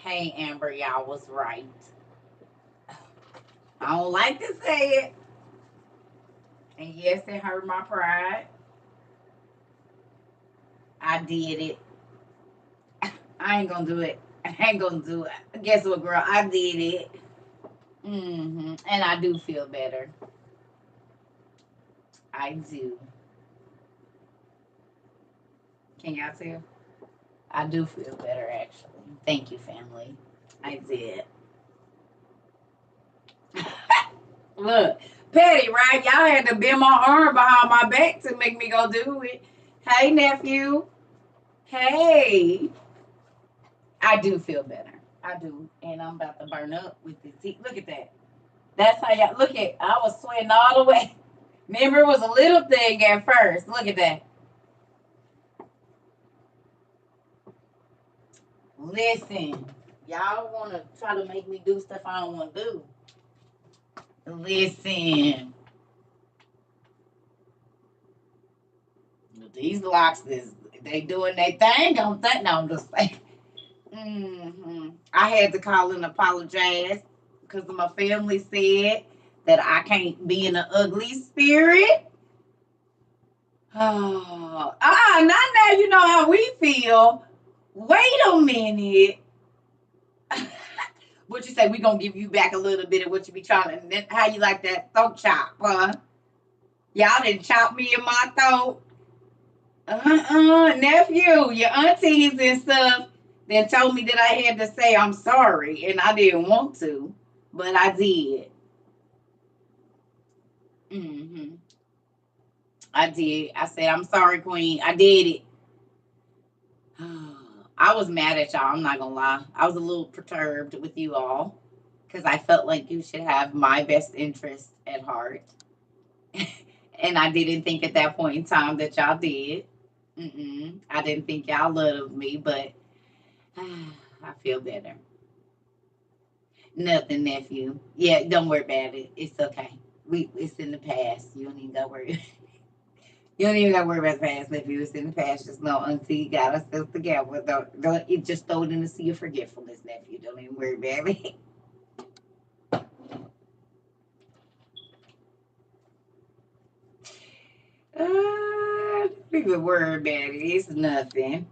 Hey, Amber, y'all was right. I don't like to say it. And yes, it hurt my pride. I did it. I ain't gonna do it. I ain't gonna do it. Guess what, girl? I did it. And I do feel better. I do. Can y'all tell? I do feel better, actually. Thank you, family. I did. Look, petty, right? Y'all had to bend my arm behind my back to make me go do it. Hey, nephew. Hey. I do feel better. I do. And I'm about to burn up with this heat. Look at that. That's how y'all look at. I was sweating all the way. Remember, it was a little thing at first. Look at that. Listen, y'all want to try to make me do stuff I don't want to do. Listen, these locks, they doing their thing. Don't think. No, I'm just saying. I had to call and apologize because my family said that I can't be in an ugly spirit. Oh, not now you know how we feel. Wait a minute. What you say? We gonna give you back a little bit of what you be trying to. How you like that throat chop, huh? Y'all didn't chop me in my throat. Nephew, your aunties and stuff then told me that I had to say I'm sorry, and I didn't want to, but I did. hmm I did. I said I'm sorry, Queen. I did it. I was mad at y'all. I'm not gonna lie. I was a little perturbed with you all because I felt like you should have my best interest at heart, and I didn't think at that point in time that y'all did. I didn't think y'all loved me, but I feel better. Nothing, nephew. Yeah, don't worry about it. It's okay. It's in the past. You don't even gotta worry. You don't even gotta worry about the past, nephew. It's in the past. Just know auntie got us together. Don't it just throw it in the sea of forgetfulness, nephew. Don't even worry about it. Don't even worry about it. It's nothing.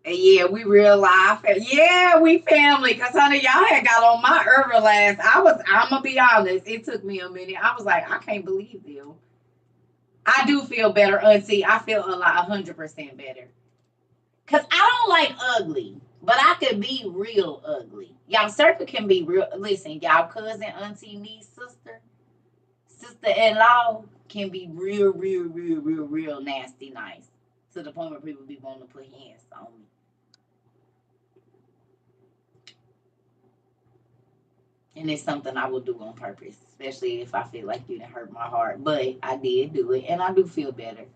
Yeah, we real life. Yeah, we family. Cause honey, y'all had got on my early last. I'm gonna be honest. It took me a minute. I was like, I can't believe you. I do feel better, Auntie. I feel a lot, 100% better. Cause I don't like ugly, but I could be real ugly. Y'all circle can be real. Listen, y'all cousin, auntie, niece, sister-in-law can be real nasty nice. To the point where people be wanting to put hands on me. And it's something I will do on purpose, especially if I feel like you didn't hurt my heart. But I did do it, and I do feel better.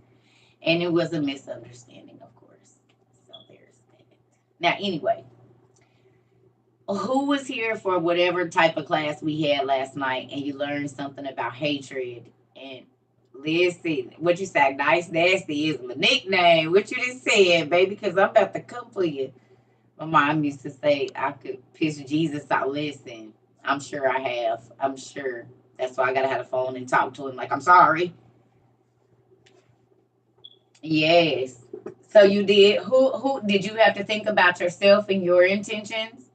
And it was a misunderstanding, of course. So there's that. Now, anyway, who was here for whatever type of class we had last night, and you learned something about hatred? And listen, what you said, nice nasty is my nickname. What you just said, baby, because I'm about to come for you. My mom used to say I could piss Jesus out. Listen, I'm sure I have. I'm sure. That's why I gotta have a phone and talk to him. Like, I'm sorry. Yes. So you did. Who did you have to think about yourself and your intentions?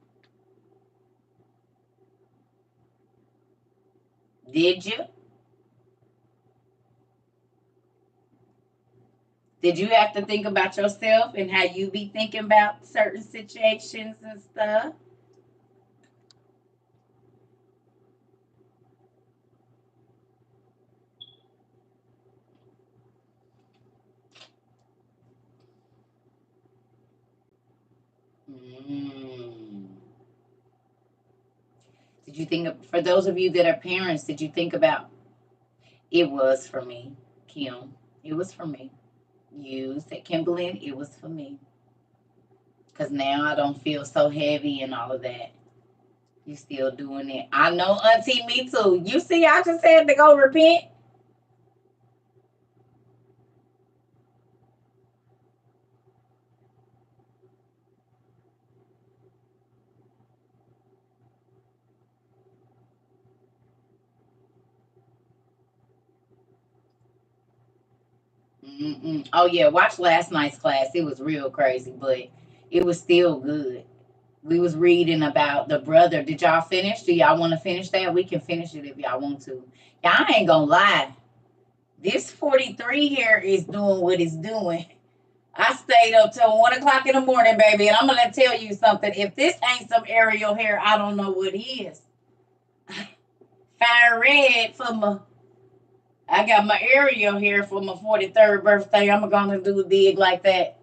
Did you? Did you have to think about yourself and how you be thinking about certain situations and stuff? Mm. Did you think of, for those of you that are parents, did you think about it was for me, Kim? It was for me. You said Kimberly, it was for me. Because now I don't feel so heavy and all of that. You still doing it. I know, Auntie, me too. You see, I just had to go repent. Mm-mm. Oh yeah, watch last night's class. It was real crazy, but it was still good. We was reading about the brother. Did y'all finish? Do y'all want to finish that? We can finish it if y'all want to. Y'all ain't gonna lie. This 43 here is doing what it's doing. I stayed up till 1 o'clock in the morning, baby, and I'm gonna tell you something. If this ain't some aerial hair, I don't know what is. Fire red for my. I got my aerial hair for my 43rd birthday. I'm gonna do a dig like that.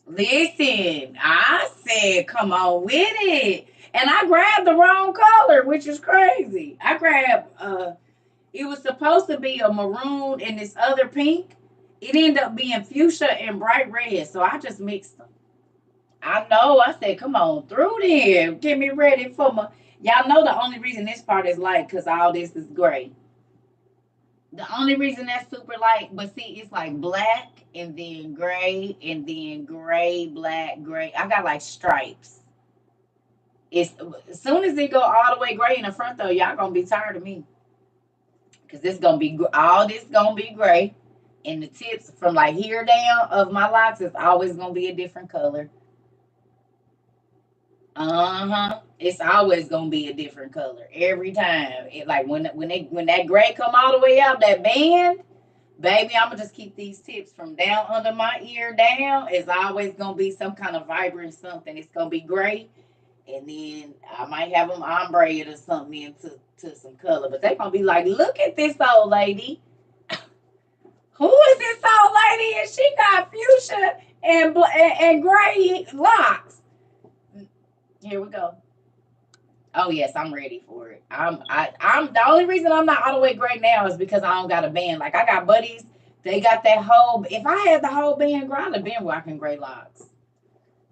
Listen, I said, come on with it. And I grabbed the wrong color, which is crazy. I grabbed, it was supposed to be a maroon and this other pink. It ended up being fuchsia and bright red. So I just mixed them. I know. I said, come on through there. Get me ready for my. Y'all know the only reason this part is light because all this is gray. The only reason that's super light, but see, it's like black and then gray and then gray, black, gray. I got like stripes. It's as soon as it go all the way gray in the front though, y'all gonna be tired of me because this gonna be all this gonna be gray, and the tips from like here down of my locks is always gonna be a different color. Uh-huh. It's always gonna be a different color every time. It like when that gray come all the way out that band. Baby, I'm gonna just keep these tips from down under my ear down. It's always gonna be some kind of vibrant something. It's gonna be gray, and then I might have them ombre it or something into to some color. But they're gonna be like, look at this old lady. Who is this old lady? And she got fuchsia and gray locks. Here we go. Oh yes, I'm ready for it. I'm the only reason I'm not all the way gray now is because I don't got a band. Like I got buddies, they got that whole. If I had the whole band, girl, I'd have been rocking gray locks.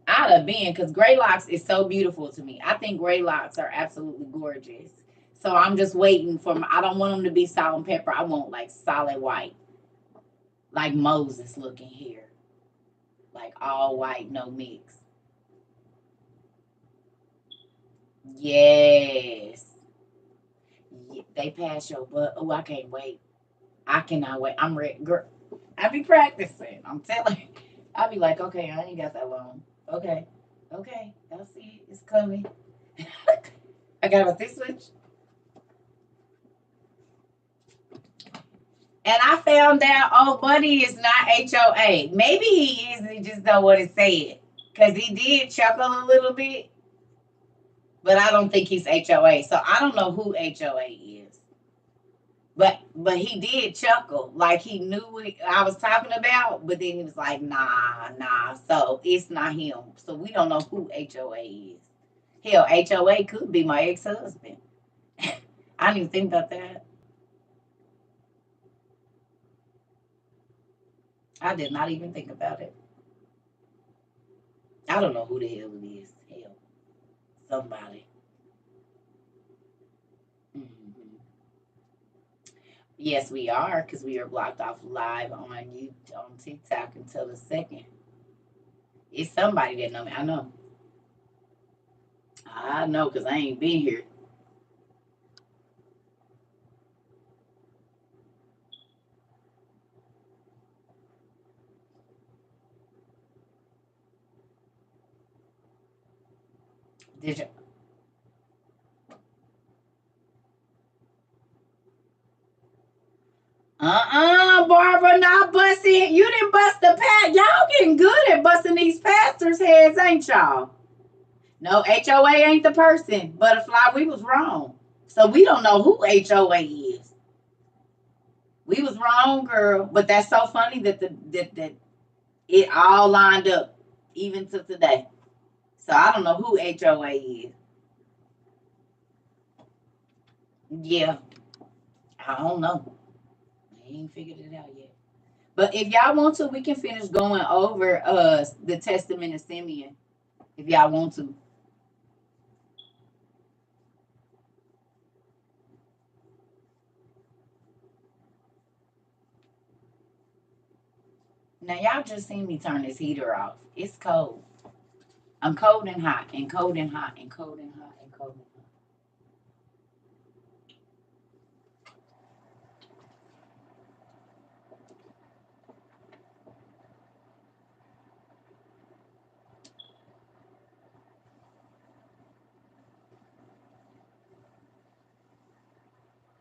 I'd have been because gray locks is so beautiful to me. I think gray locks are absolutely gorgeous. So I'm just waiting for. I don't want them to be salt and pepper. I want like solid white, like Moses looking hair, like all white, no mix. Yes. They pass your butt. Oh, I can't wait. I cannot wait. I'm ready. Girl, I be practicing. I'm telling you. I be like, okay, I ain't got that long. Okay. Okay. I'll see it. It's coming. I got a this switch. And I found out, oh, Buddy is not HOA. Maybe he is. He just don't want to say it. Because he did chuckle a little bit. But I don't think he's HOA. So I don't know who HOA is. But he did chuckle like he knew what I was talking about, but then he was like, nah. So it's not him. So we don't know who HOA is. Hell, HOA could be my ex-husband. I didn't even think about that. I did not even think about it. I don't know who the hell it is. Hell, somebody. Mhm. Yes, we are, because we are blocked off live on you on TikTok until the second. It's somebody that know me. I know. I know because I ain't been here. Did you? Barbara, not busting. You didn't bust the past. Y'all getting good at busting these pastors' heads, ain't y'all? No, HOA ain't the person. Butterfly, we was wrong. So we don't know who HOA is. We was wrong, girl. But that's so funny that that it all lined up, even to today. So I don't know who HOA is. Yeah, I don't know. I ain't figured it out yet. But if y'all want to, we can finish going over the Testament of Simeon. If y'all want to. Now y'all just seen me turn this heater off. It's cold. I'm cold and hot and cold and hot and cold and hot and cold and hot.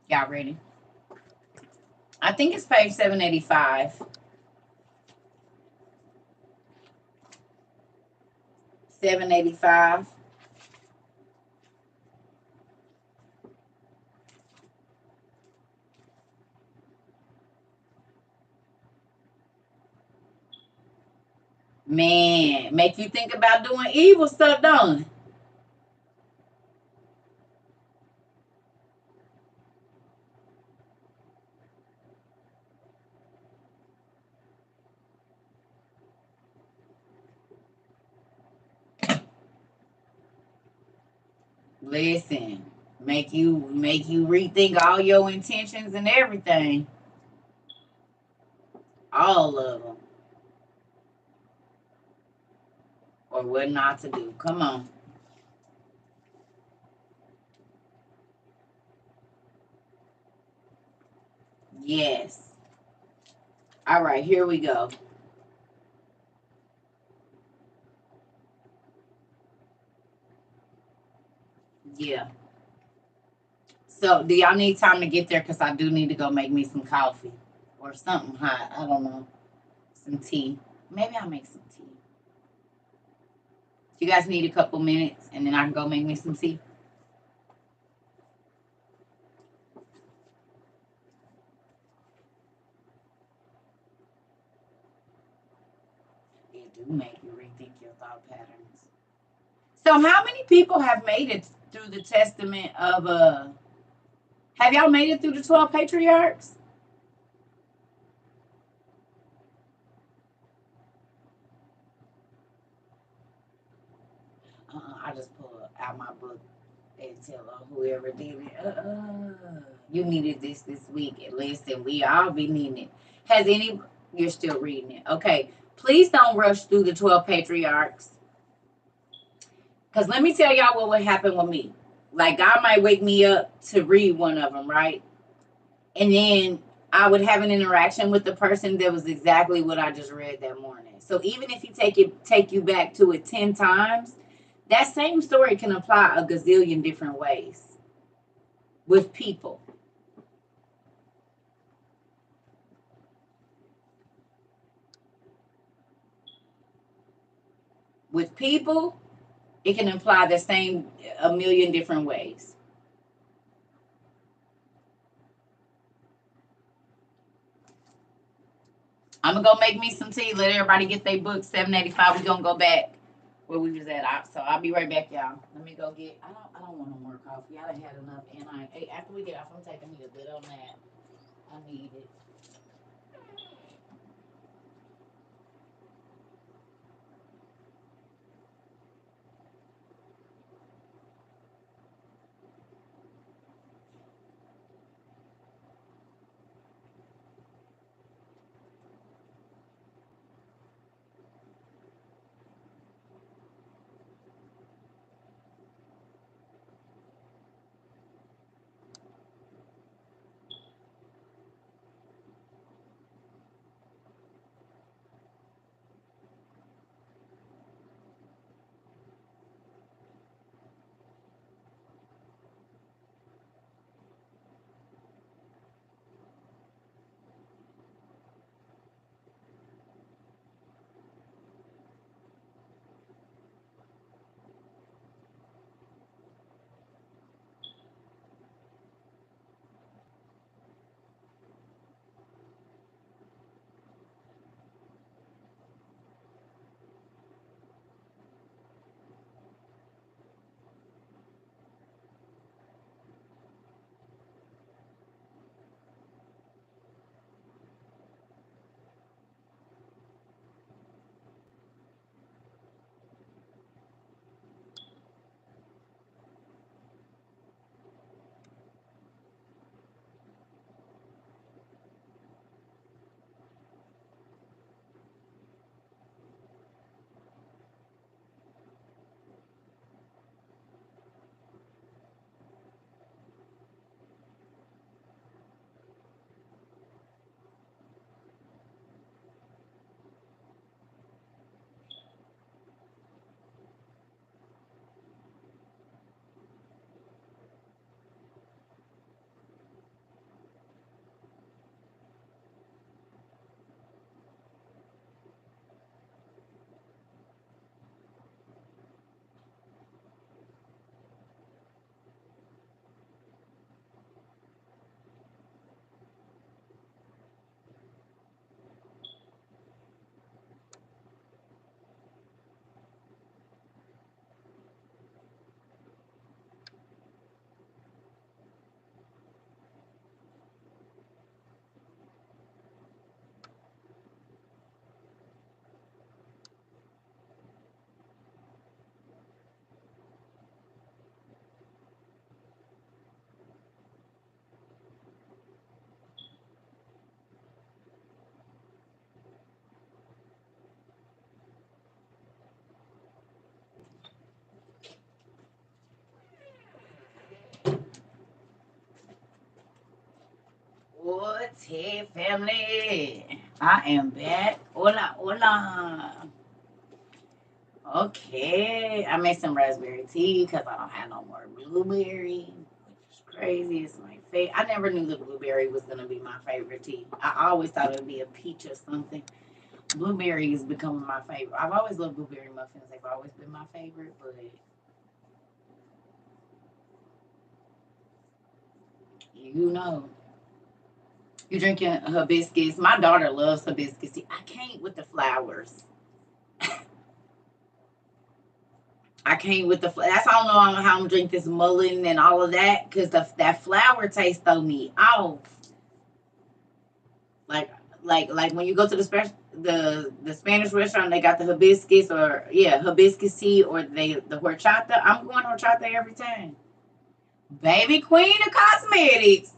Y'all ready? I think it's page 785. 785. Man, make you think about doing evil stuff, don't it? Listen, make you rethink all your intentions and everything. All of them. Or what not to do. Come on. Yes. All right, here we go. Yeah. So, do y'all need time to get there? Because I do need to go make me some coffee or something hot. I don't know. Some tea. Maybe I'll make some tea. You guys need a couple minutes and then I can go make me some tea. It do make you rethink your thought patterns. So, how many people have made it through the testament of have y'all made it through the 12 patriarchs? I just pull out my book and tell whoever did it, you needed this week. And listen, we all be needing it. Has any, you're still reading it. Okay. Please don't rush through the 12 patriarchs. Because let me tell y'all what would happen with me. Like, God might wake me up to read one of them, right? And then I would have an interaction with the person that was exactly what I just read that morning. So even if you take you back to it 10 times, that same story can apply a gazillion different ways with people. With people, it can apply the same a million different ways. I'm gonna go make me some tea. Let everybody get their book. 785. We gonna go back where we was at. So I'll be right back, y'all. Let me go get. I don't want no more coffee. I done had enough, and after we get off, I'm taking me a little nap. I need it. Hey, family. I am back. Hola, hola. Okay. I made some raspberry tea because I don't have no more blueberry, which is crazy. It's my favorite. I never knew the blueberry was going to be my favorite tea. I always thought it would be a peach or something. Blueberry is becoming my favorite. I've always loved blueberry muffins. They've always been my favorite, but you know. You drinking hibiscus. My daughter loves hibiscus tea. I can't with the flowers. I can't with the. That's how I know how I'm drink this mullein and all of that because that flower taste throw me off. Like like when you go to the Spanish restaurant, they got the hibiscus or hibiscus tea or the horchata. I'm going horchata every time. Baby Queen of Cosmetics.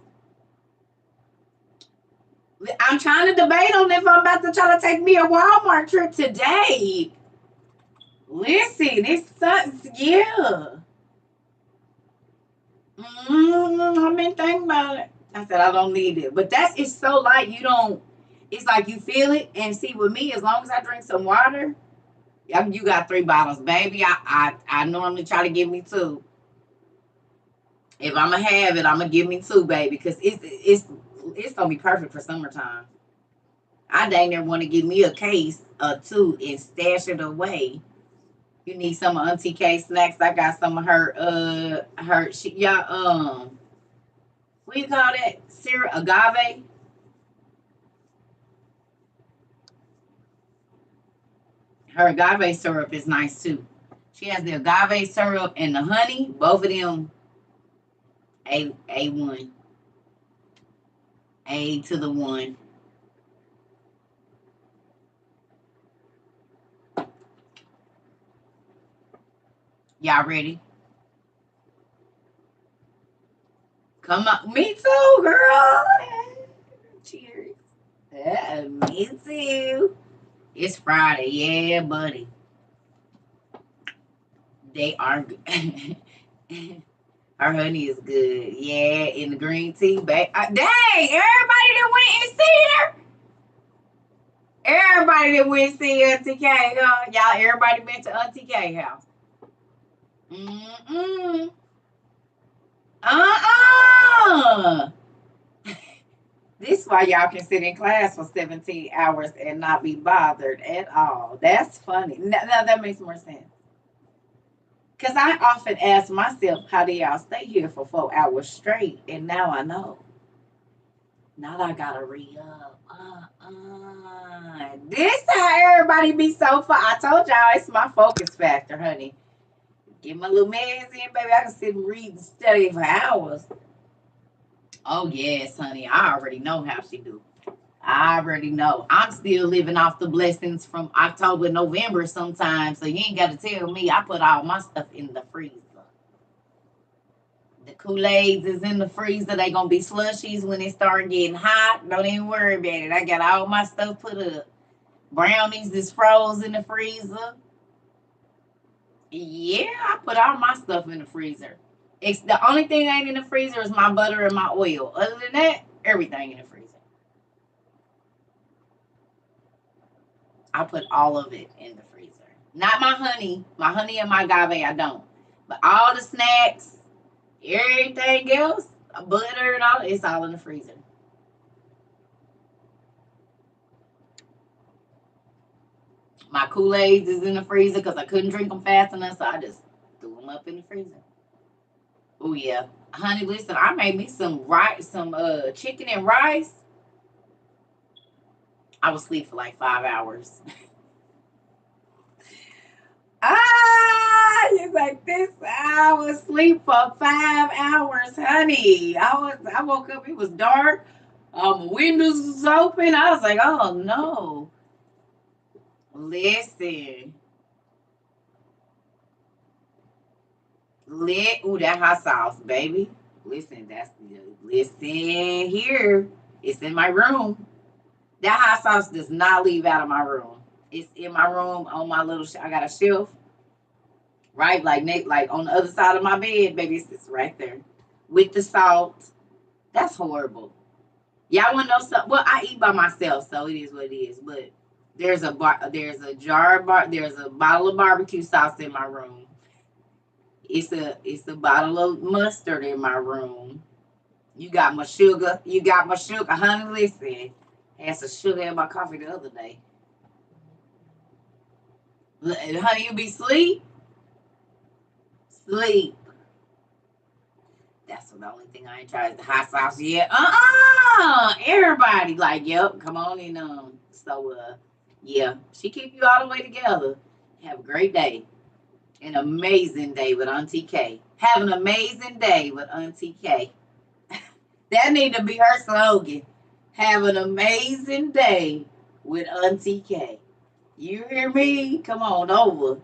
I'm trying to debate on if I'm about to try to take me a Walmart trip today. Listen, it's sucks, yeah. I've been thinking about it. I said I don't need it, but it's so light. You don't. It's like you feel it. And see, with me, as long as I drink some water, you got 3 bottles, baby. I normally try to give me 2. If I'm gonna have it, I'm gonna give me 2, baby, because it's gonna be perfect for summertime. I dang near want to give me a case or 2 and stash it away. You need some of Auntie K snacks. I got some of her y'all what do you call that? Syrup agave. Her agave syrup is nice too. She has the agave syrup and the honey. Both of them A1. A to the 1. Y'all ready? Come on. Me too, girl. Cheers. Yeah, me too. It's Friday. Yeah, buddy. They are good. Her honey is good. Yeah, in the green tea bag. Dang, everybody that went and see her. Everybody that went and see Auntie K, huh? Y'all, everybody been to Auntie K house. Mm-mm. Uh-uh. This is why y'all can sit in class for 17 hours and not be bothered at all. That's funny. Now that makes more sense. Because I often ask myself, how do y'all stay here for 4 hours straight? And now I know. Now I gotta re up. This how everybody be so fun. I told y'all it's my focus factor, honey. Get my little meds in, baby. I can sit and read and study for hours. Oh yes, honey. I already know how she do. I already know. I'm still living off the blessings from October, November sometimes. So you ain't got to tell me. I put all my stuff in the freezer. The Kool-Aids is in the freezer. They gonna be slushies when it start getting hot. Don't even worry about it. I got all my stuff put up. Brownies is frozen in the freezer. Yeah, I put all my stuff in the freezer. It's the only thing that ain't in the freezer is my butter and my oil. Other than that, everything in the freezer. I put all of it in the freezer. Not my honey. My honey and my agave, I don't. But all the snacks, everything else, butter and all, it's all in the freezer. My Kool-Aids is in the freezer because I couldn't drink them fast enough, so I just threw them up in the freezer. Oh yeah, honey, listen, I made me some rice, some chicken and rice. I was asleep for like 5 hours. You like this? I was asleep for 5 hours, honey. I woke up. It was dark. Windows was open. I was like, oh no. Listen, ooh, that hot sauce, baby. Listen, listen here. It's in my room. That hot sauce does not leave out of my room. It's in my room on my little. I got a shelf, right? Like on the other side of my bed, baby. It's right there with the salt. That's horrible. Y'all want to know something? Well, I eat by myself, so it is what it is. But there's a jar of there's a bottle of barbecue sauce in my room. It's a bottle of mustard in my room. You got my sugar. You got my sugar, honey. Listen, had some sugar in my coffee the other day. Honey, you be sleep. That's the only thing I ain't tried the hot sauce yet. Everybody like, yep, come on in. Yeah, she keep you all the way together. Have a great day. An amazing day with Auntie K. Have an amazing day with Auntie K. That need to be her slogan. Have an amazing day with Auntie K. You hear me? Come on over.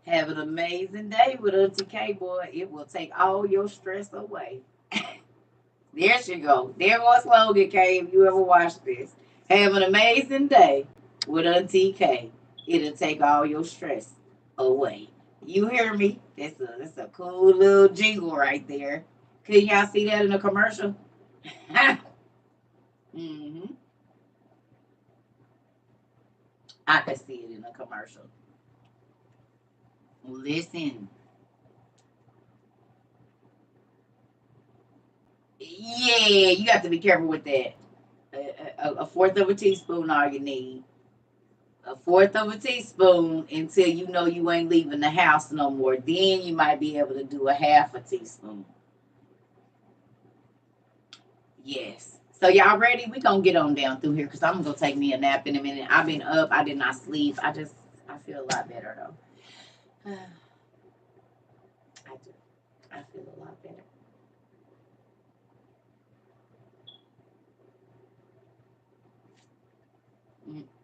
Have an amazing day with Auntie K, boy. It will take all your stress away. There she go. There goes slogan, K, if you ever watch this. Have an amazing day with Auntie K. It'll take all your stress away. You hear me? That's a cool little jingle right there. Can y'all see that in a commercial? hmm I could see it in a commercial. Listen. Yeah, you got to be careful with that. A fourth of a teaspoon, all you need. A fourth of a teaspoon until you know you ain't leaving the house no more. Then you might be able to do a half a teaspoon. Yes. So y'all ready? We gonna get on down through here because I'm gonna go take me a nap in a minute. I've been up. I did not sleep. I feel a lot better though. I do. I feel a lot better.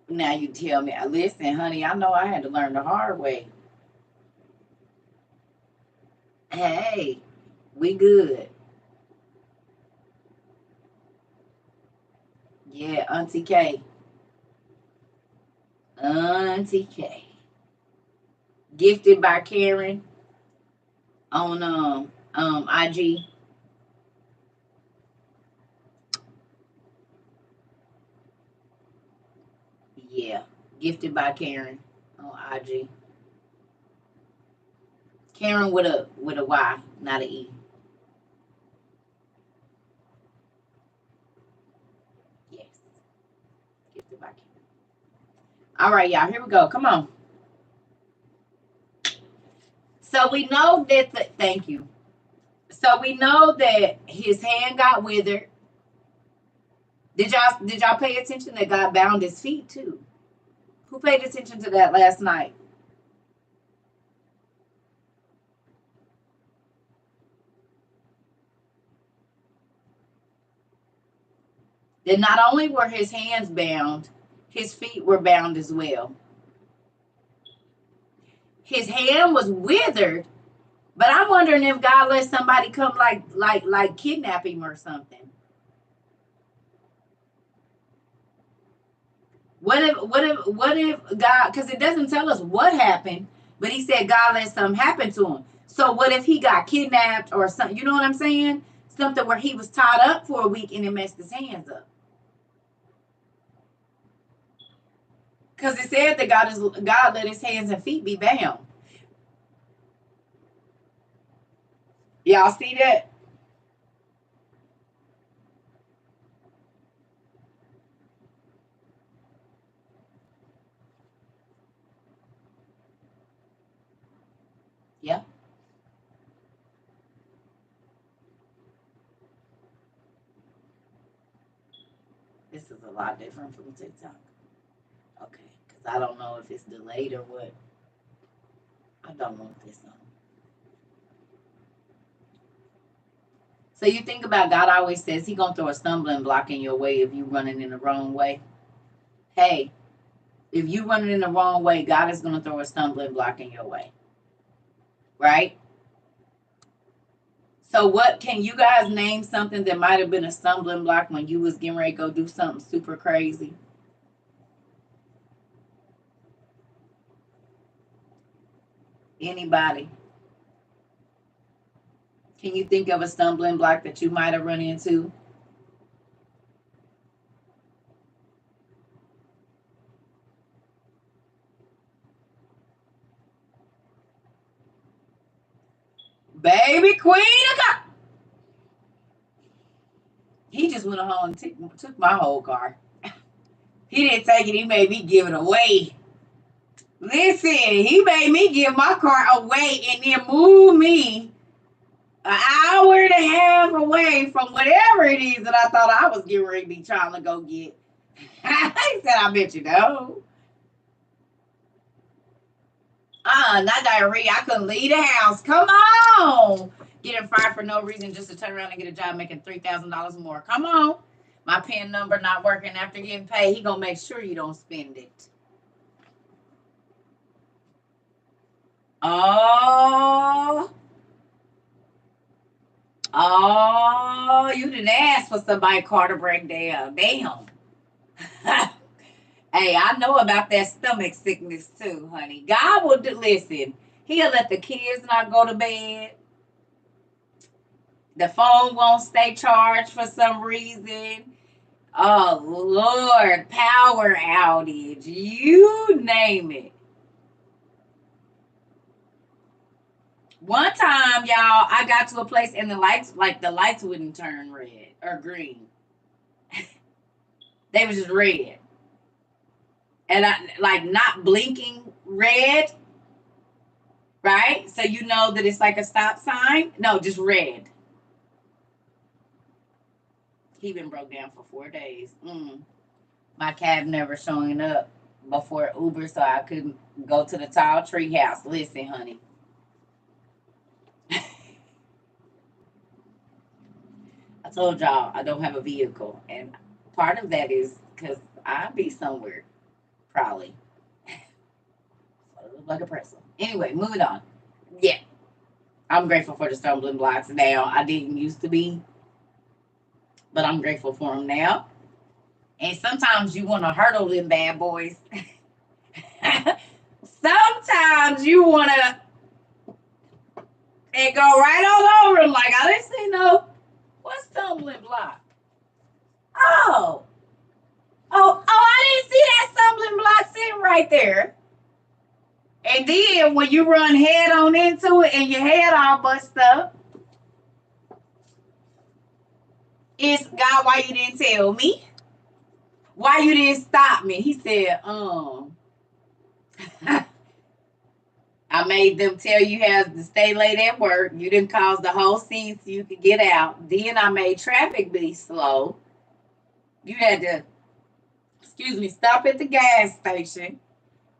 Now you tell me. Listen, honey. I know I had to learn the hard way. Hey, we good. Yeah, Auntie K. Auntie K. Gifted by Karen on IG. Yeah, gifted by Karen on IG. Karen with a Y, not a E. Yes, gifted by Karen. All right, y'all. Here we go. Come on. So we know that. Thank you. So we know that his hand got withered. Did y'all pay attention that God bound his feet too? Who paid attention to that last night? That not only were his hands bound, his feet were bound as well. His hand was withered, but I'm wondering if God let somebody come like kidnap him or something. What if God, because it doesn't tell us what happened, but he said God let something happen to him. So what if he got kidnapped or something? You know what I'm saying? Something where he was tied up for a week and it messed his hands up. Because it said that God let his hands and feet be bound. Y'all see that? Yeah. This is a lot different from TikTok. Okay. Because I don't know if it's delayed or what. I don't want this on. So you think about God always says he gonna throw a stumbling block in your way if you running in the wrong way. Hey, if you running in the wrong way, God is gonna throw a stumbling block in your way. Right? So what can you guys name something that might have been a stumbling block when you was getting ready to go do something super crazy? Anybody? Can you think of a stumbling block that you might have run into? Baby queen of God. He just went home and took my whole car. He didn't take it. He made me give it away. Listen, he made me give my car away and then move me an hour and a half away from whatever it is that I thought I was getting ready to be trying to go get. He said, I bet you know. Not diarrhea. I couldn't leave the house. Come on. Getting fired for no reason just to turn around and get a job making $3,000 more. Come on. My PIN number not working after getting paid. He gonna make sure you don't spend it. Oh, you didn't ask for somebody car to break down. Damn. Hey, I know about that stomach sickness too, honey. God will listen. He'll let the kids not go to bed. The phone won't stay charged for some reason. Oh, Lord, power outage. You name it. One time, y'all, I got to a place and the lights wouldn't turn red or green. They was just red. And I not blinking red, right? So you know that it's like a stop sign. No, just red. He been broke down for 4 days. My cab never showing up before Uber, so I couldn't go to the tall tree house. Listen, honey. I told y'all I don't have a vehicle, and part of that is because I'll be somewhere, probably. Like a person. Anyway, moving on. Yeah. I'm grateful for the stumbling blocks now. I didn't used to be, but I'm grateful for them now. And sometimes you want to hurdle them bad boys. Sometimes you want to and go right all over them. Like, I didn't see no, what's stumbling block? Oh, I didn't see that stumbling block sitting right there. And then when you run head on into it and your head all bust up, it's God, why you didn't tell me? Why you didn't stop me? He said, I made them tell you how to stay late at work. You didn't cause the whole scene so you could get out. Then I made traffic be slow. You had to, stop at the gas station.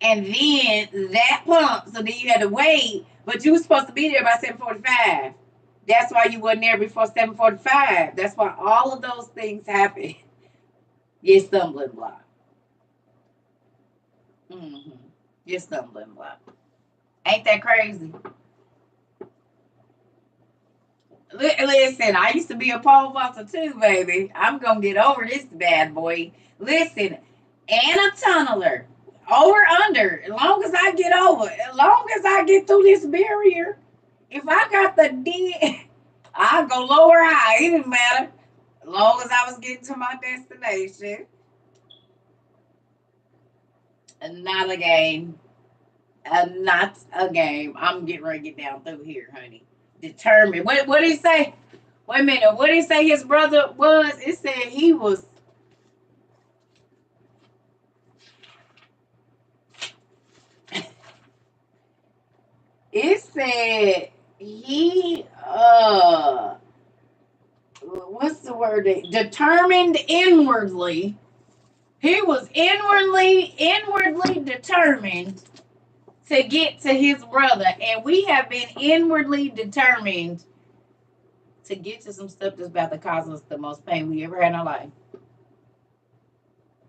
And then that pump, so then you had to wait, but you were supposed to be there by 7:45. That's why you wasn't there before 7:45. That's why all of those things happen. Your stumbling block. Your stumbling block. Ain't that crazy? Listen, I used to be a pole vaulter too, baby. I'm going to get over this bad boy. Listen, and a tunneler. Over, under. As long as I get over. As long as I get through this barrier. If I got the D, I'll go low or high. It didn't matter. As long as I was getting to my destination. Not a game. Not a game. I'm getting ready to get down through here, honey. Determined. What did he say? Wait a minute. What did he say his brother was? It said he was. It said he what's the word? Determined inwardly. He was inwardly determined to get to his brother, and we have been inwardly determined to get to some stuff that's about to cause us the most pain we ever had in our life.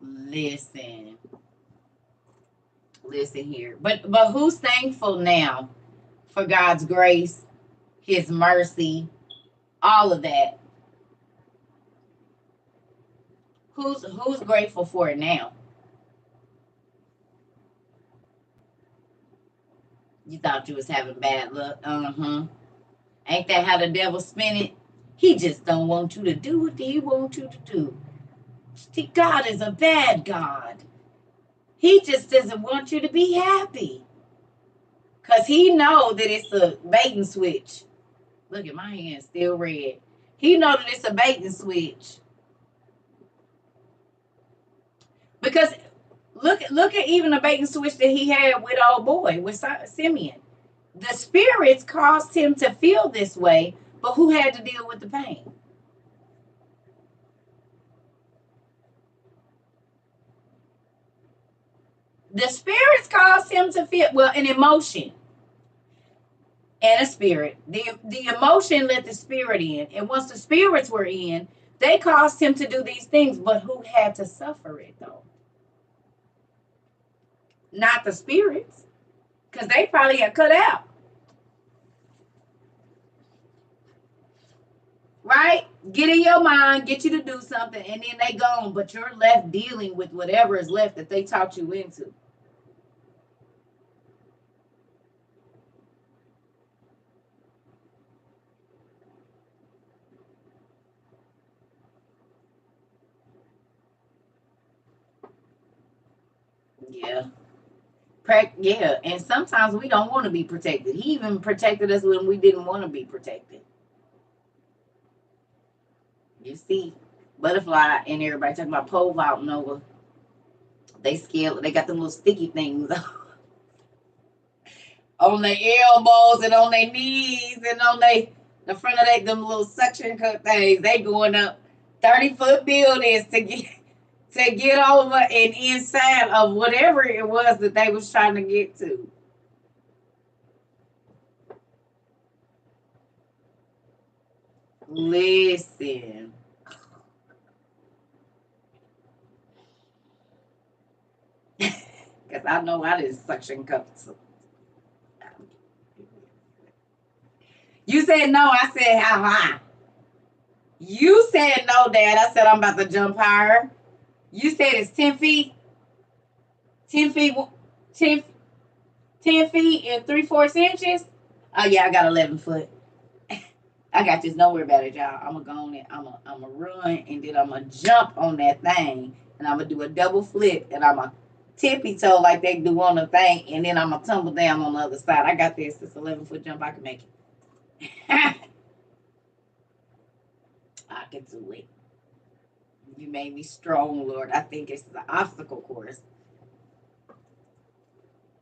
Listen here. But who's thankful now for God's grace, his mercy, all of that? Who's grateful for it now? You thought you was having bad luck. Ain't that how the devil spin it? He just don't want you to do what he wants you to do. See, God is a bad God. He just doesn't want you to be happy. Because he know that it's a bait and switch. Look at my hand, still red. He know that it's a bait and switch. Because look at even the bait and switch that he had with old boy, with Simeon. The spirits caused him to feel this way, but who had to deal with the pain? The spirits caused him to feel, well, an emotion and a spirit. The emotion let the spirit in, and once the spirits were in, they caused him to do these things. But who had to suffer it though? Not the spirits, because they probably got cut out, right? Get in your mind, get you to do something, and then they gone. But you're left dealing with whatever is left that they taught you into. Yeah. Yeah, and sometimes we don't want to be protected. He even protected us when we didn't want to be protected. You see, butterfly and everybody talking about pole vaulting over. They scared. They got them little sticky things on their elbows and on their knees and on the front of them little suction cup things. They going up 30-foot buildings to get over and inside of whatever it was that they was trying to get to. Listen. Because I know I did suction cups. You said no. I said how high. You said no, Dad. I said I'm about to jump higher. You said it's 10 feet. 10 feet. 10, 10 feet and 3/4 inches. Oh, yeah, I got 11 foot. I got this. Don't worry about it, y'all. I'm going to go on it. I'm going to run, and then I'm going to jump on that thing, and I'm going to do a double flip, and I'm going to tippy toe like they do on the thing, and then I'm going to tumble down on the other side. I got this. This 11-foot jump. I can make it. I can do it. You made me strong, Lord. I think it's the obstacle course.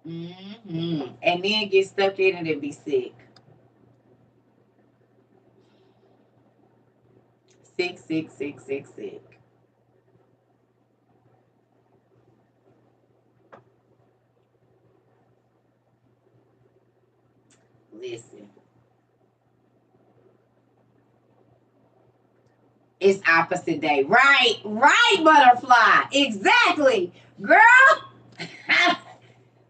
And then get stuck in it and be sick. Sick, sick, sick, sick, sick. Listen, it's opposite day. Right, right, butterfly. Exactly. Girl.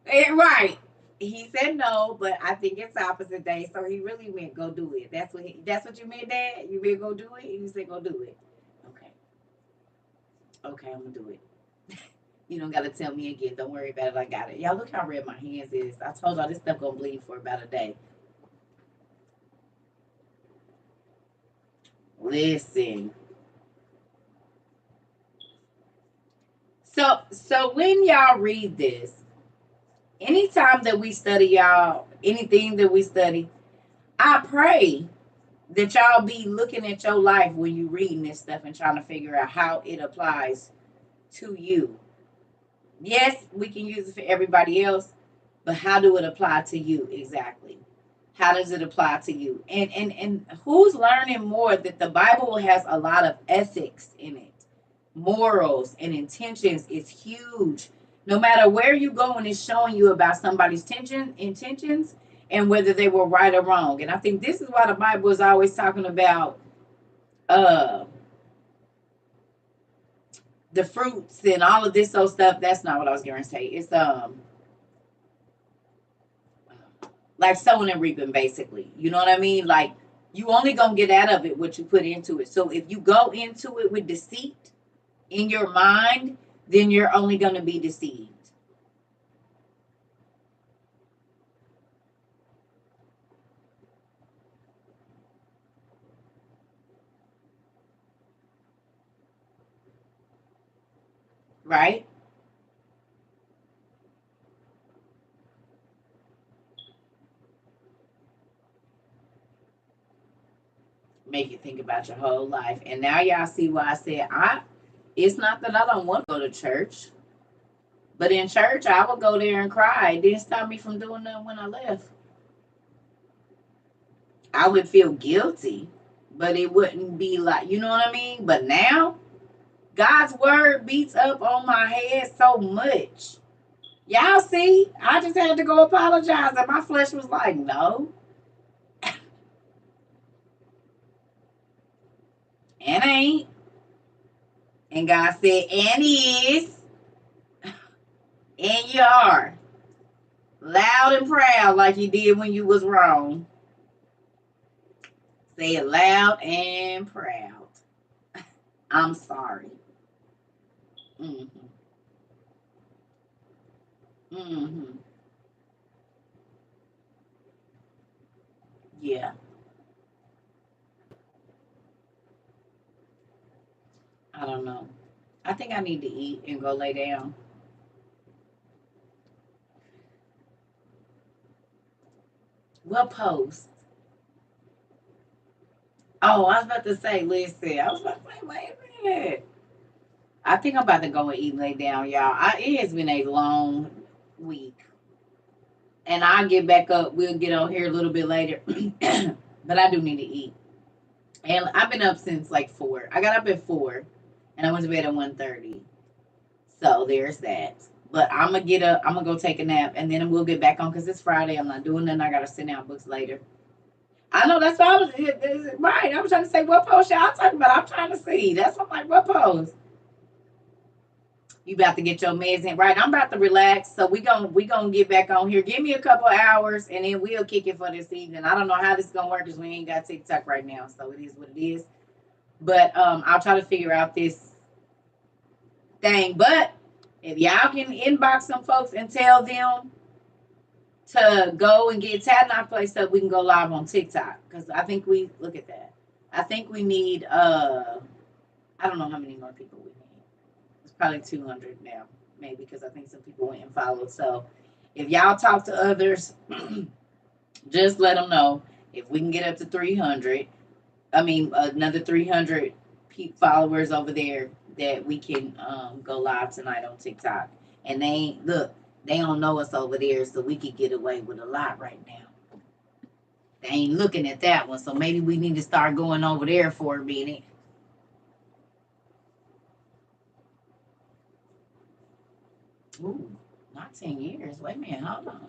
Right. He said no, but I think it's opposite day. So he really meant go do it. That's what you meant, Dad? You meant go do it? You said go do it. Okay. Okay, I'm gonna do it. You don't gotta tell me again. Don't worry about it. I got it. Y'all look how red my hands is. I told y'all this stuff gonna bleed for about a day. Listen. So when y'all read this, anytime that we study y'all, anything that we study, I pray that y'all be looking at your life when you reading this stuff and trying to figure out how it applies to you. Yes, we can use it for everybody else, but how do it apply to you exactly? How does it apply to you? And who's learning more that the Bible has a lot of ethics in it, morals and intentions is huge. No matter where you go, and it's showing you about somebody's intentions and whether they were right or wrong. And I think this is why the Bible is always talking about uh the fruits and all of this old stuff. That's not what I was going to say. It's like sowing and reaping, basically. You know what I mean? Like you only gonna get out of it what you put into it. So if you go into it with deceit in your mind, then you're only gonna be deceived. Right? Make you think about your whole life. And now y'all see why I said it's not that I don't want to go to church, but in church I would go there and cry. It didn't stop me from doing nothing when I left. I would feel guilty, but it wouldn't be like, you know what I mean? But now God's word beats up on my head so much. Y'all see, I just had to go apologize, and my flesh was like, no, and ain't. And God said, and is, and you are. Loud and proud like you did when you was wrong. Say it loud and proud. I'm sorry. Mm-hmm. Mm-hmm. Yeah, I don't know. I think I need to eat and go lay down. What post? Oh, I was about to say, listen. I was about to say, wait a minute. I think I'm about to go and eat and lay down, y'all. It has been a long week. And I'll get back up. We'll get on here a little bit later. But I do need to eat. And I've been up since like 4. I got up at 4 and I went to bed at 1:30. So there's that. But I'm gonna get up, I'm gonna go take a nap, and then we'll get back on because it's Friday. I'm not doing nothing. I gotta send out books later. I know that's what I was right. I was trying to say what post y'all talking about. I'm trying to see. That's what I'm like, what post? You about to get your meds in, right? I'm about to relax, so we gonna get back on here. Give me a couple hours, and then we'll kick it for this evening. I don't know how this is gonna work because we ain't got TikTok right now, so it is what it is. But I'll try to figure out this thing. But if y'all can inbox some folks and tell them to go and get Tad Knock Place up, we can go live on TikTok because I think we look at that. I think we need I don't know how many more people we need. It's probably 200 now, maybe because I think some people went and followed. So if y'all talk to others, just let them know if we can get up to 300. I mean, another 300 followers over there that we can go live tonight on TikTok. And they ain't look, they don't know us over there, so we could get away with a lot right now. They ain't looking at that one, so maybe we need to start going over there for a minute. Ooh, not 10 years. Wait a minute, hold on.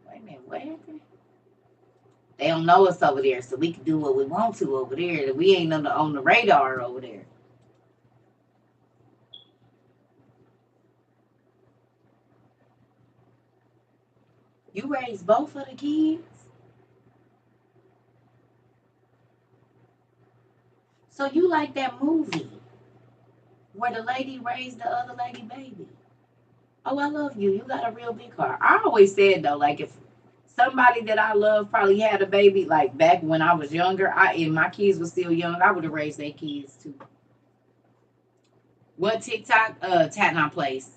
Wait a minute, what happened? They don't know us over there, so we can do what we want to over there. We ain't on the radar over there. You raised both of the kids? So you like that movie where the lady raised the other lady baby? Oh, I love you. You got a real big heart. I always said though, like if somebody that I love probably had a baby, like back when I was younger, and my kids were still young, I would have raised their kids too. What TikTok? Tatna Place.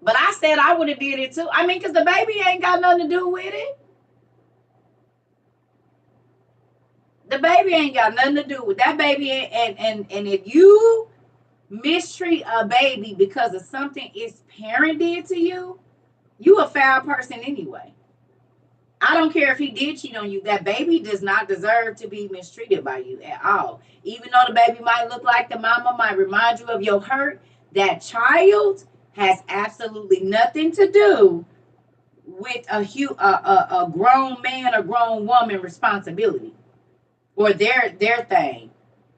But I said I would have did it too. I mean, cause the baby ain't got nothing to do with it. The baby ain't got nothing to do with that baby. And if you mistreat a baby because of something its parent did to you, you a foul person anyway. I don't care if he did cheat on you. That baby does not deserve to be mistreated by you at all. Even though the baby might look like the mama, might remind you of your hurt, that child has absolutely nothing to do with a grown man or grown woman responsibility or their thing.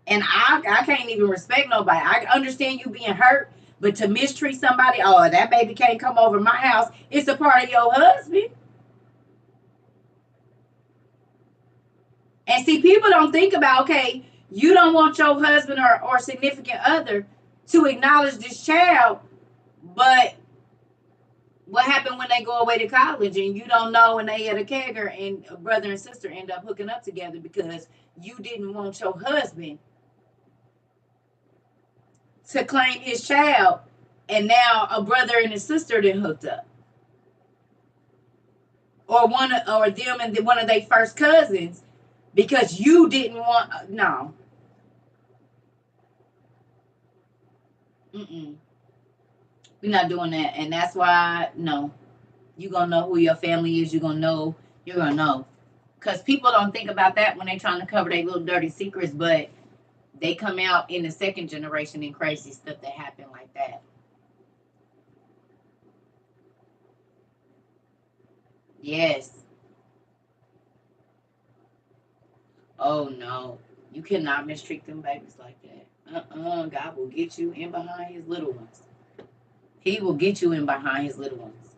And I can't even respect nobody. I understand you being hurt, but to mistreat somebody, oh, that baby can't come over my house. It's a part of your husband. And see, people don't think about, okay, you don't want your husband or significant other to acknowledge this child, but what happened when they go away to college and you don't know and they at a kegger and a brother and sister end up hooking up together because you didn't want your husband to claim his child and now a brother and a sister then hooked up. or or them and one of their first cousins because you didn't want no. Mm-mm. We're not doing that, and that's why no. You gonna know who your family is. You gonna know. You're gonna know because people don't think about that when they trying to cover their little dirty secrets, but they come out in the second generation in crazy stuff that happen like that. Yes. Oh no. You cannot mistreat them babies like that. God will get you in behind his little ones. He will get you in behind his little ones.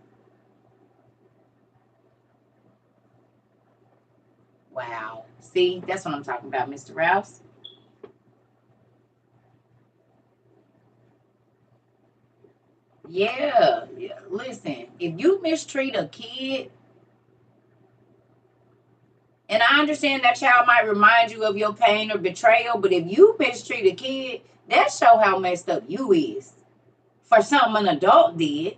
Wow. See, that's what I'm talking about, Mr. Rouse. Yeah. Yeah. Listen, if you mistreat a kid, and I understand that child might remind you of your pain or betrayal, but if you mistreat a kid, that show how messed up you is for something an adult did.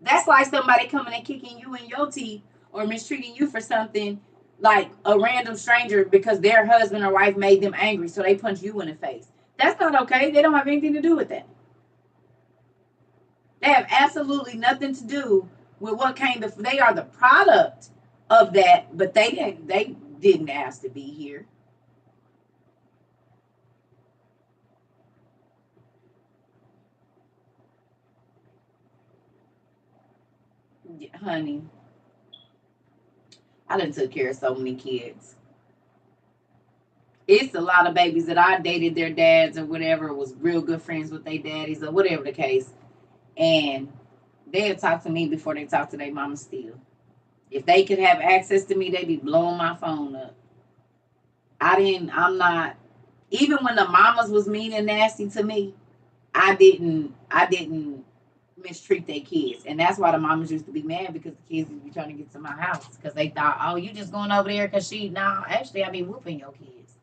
That's like somebody coming and kicking you in your teeth or mistreating you for something like a random stranger because their husband or wife made them angry, so they punch you in the face. That's not okay. They don't have anything to do with that. They have absolutely nothing to do with what came before. They are the product of that, but they didn't. They didn't ask to be here, honey. I done took care of so many kids. It's a lot of babies that I dated their dads or whatever, was real good friends with their daddies or whatever the case. And they'll talk to me before they talk to their mama still. If they could have access to me, they'd be blowing my phone up. I'm not, even when the mamas was mean and nasty to me, I didn't mistreat their kids. And that's why the mamas used to be mad because the kids would be trying to get to my house because they thought, oh, you just going over there because nah, actually, I be whooping your kids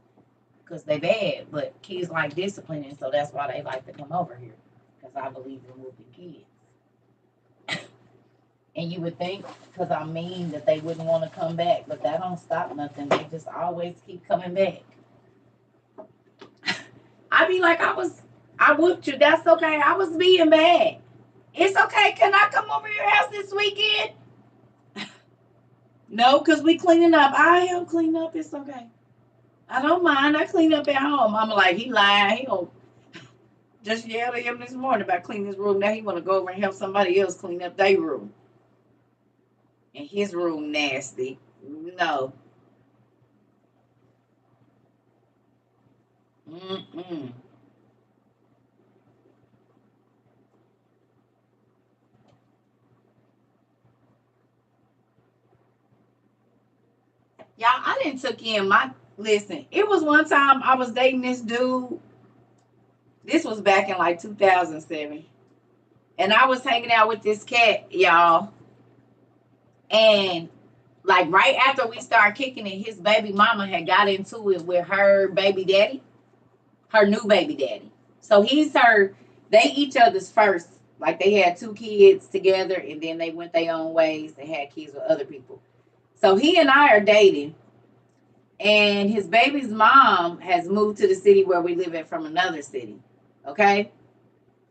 because they bad. But kids like discipline, and so that's why they like to come over here because I believe in whooping kids. And you would think, because I'm mean, that they wouldn't want to come back, but that don't stop nothing. They just always keep coming back. I be like, I whooped you. That's okay. I was being bad. It's okay. Can I come over your house this weekend? No, because we cleaning up. I help clean up. It's okay. I don't mind. I clean up at home. I'm like, he lying. He don't just yelled at him this morning about cleaning his room. Now he want to go over and help somebody else clean up their room. And his room nasty. No. Mm-mm. Y'all, I didn't took in my listen. It was one time I was dating this dude. This was back in like 2007. And I was hanging out with this cat, y'all. And like right after we started kicking it, his baby mama had got into it with her baby daddy, her new baby daddy. So he's her, they each other's first. Like they had two kids together and then they went their own ways. They had kids with other people. So he and I are dating. And his baby's mom has moved to the city where we live at from another city. Okay.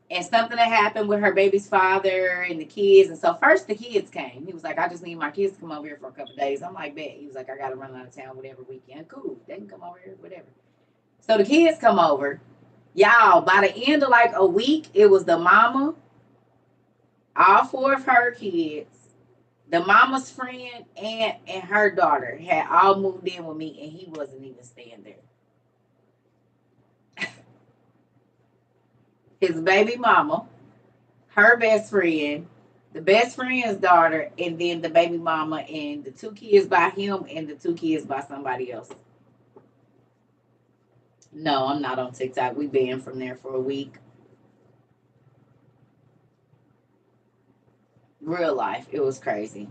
And something that happened with her baby's father and the kids. And so first the kids came. He was like, I just need my kids to come over here for a couple of days. I'm like, bet. He was like, I gotta run out of town whatever weekend. Cool. They can come over here, whatever. So the kids come over. Y'all, by the end of like a week, it was the mama, all four of her kids, the mama's friend, and her daughter had all moved in with me, and he wasn't even staying there. His baby mama, her best friend, the best friend's daughter, and then the baby mama and the two kids by him and the two kids by somebody else. No, I'm not on TikTok. We banned from there for a week. Real life, it was crazy.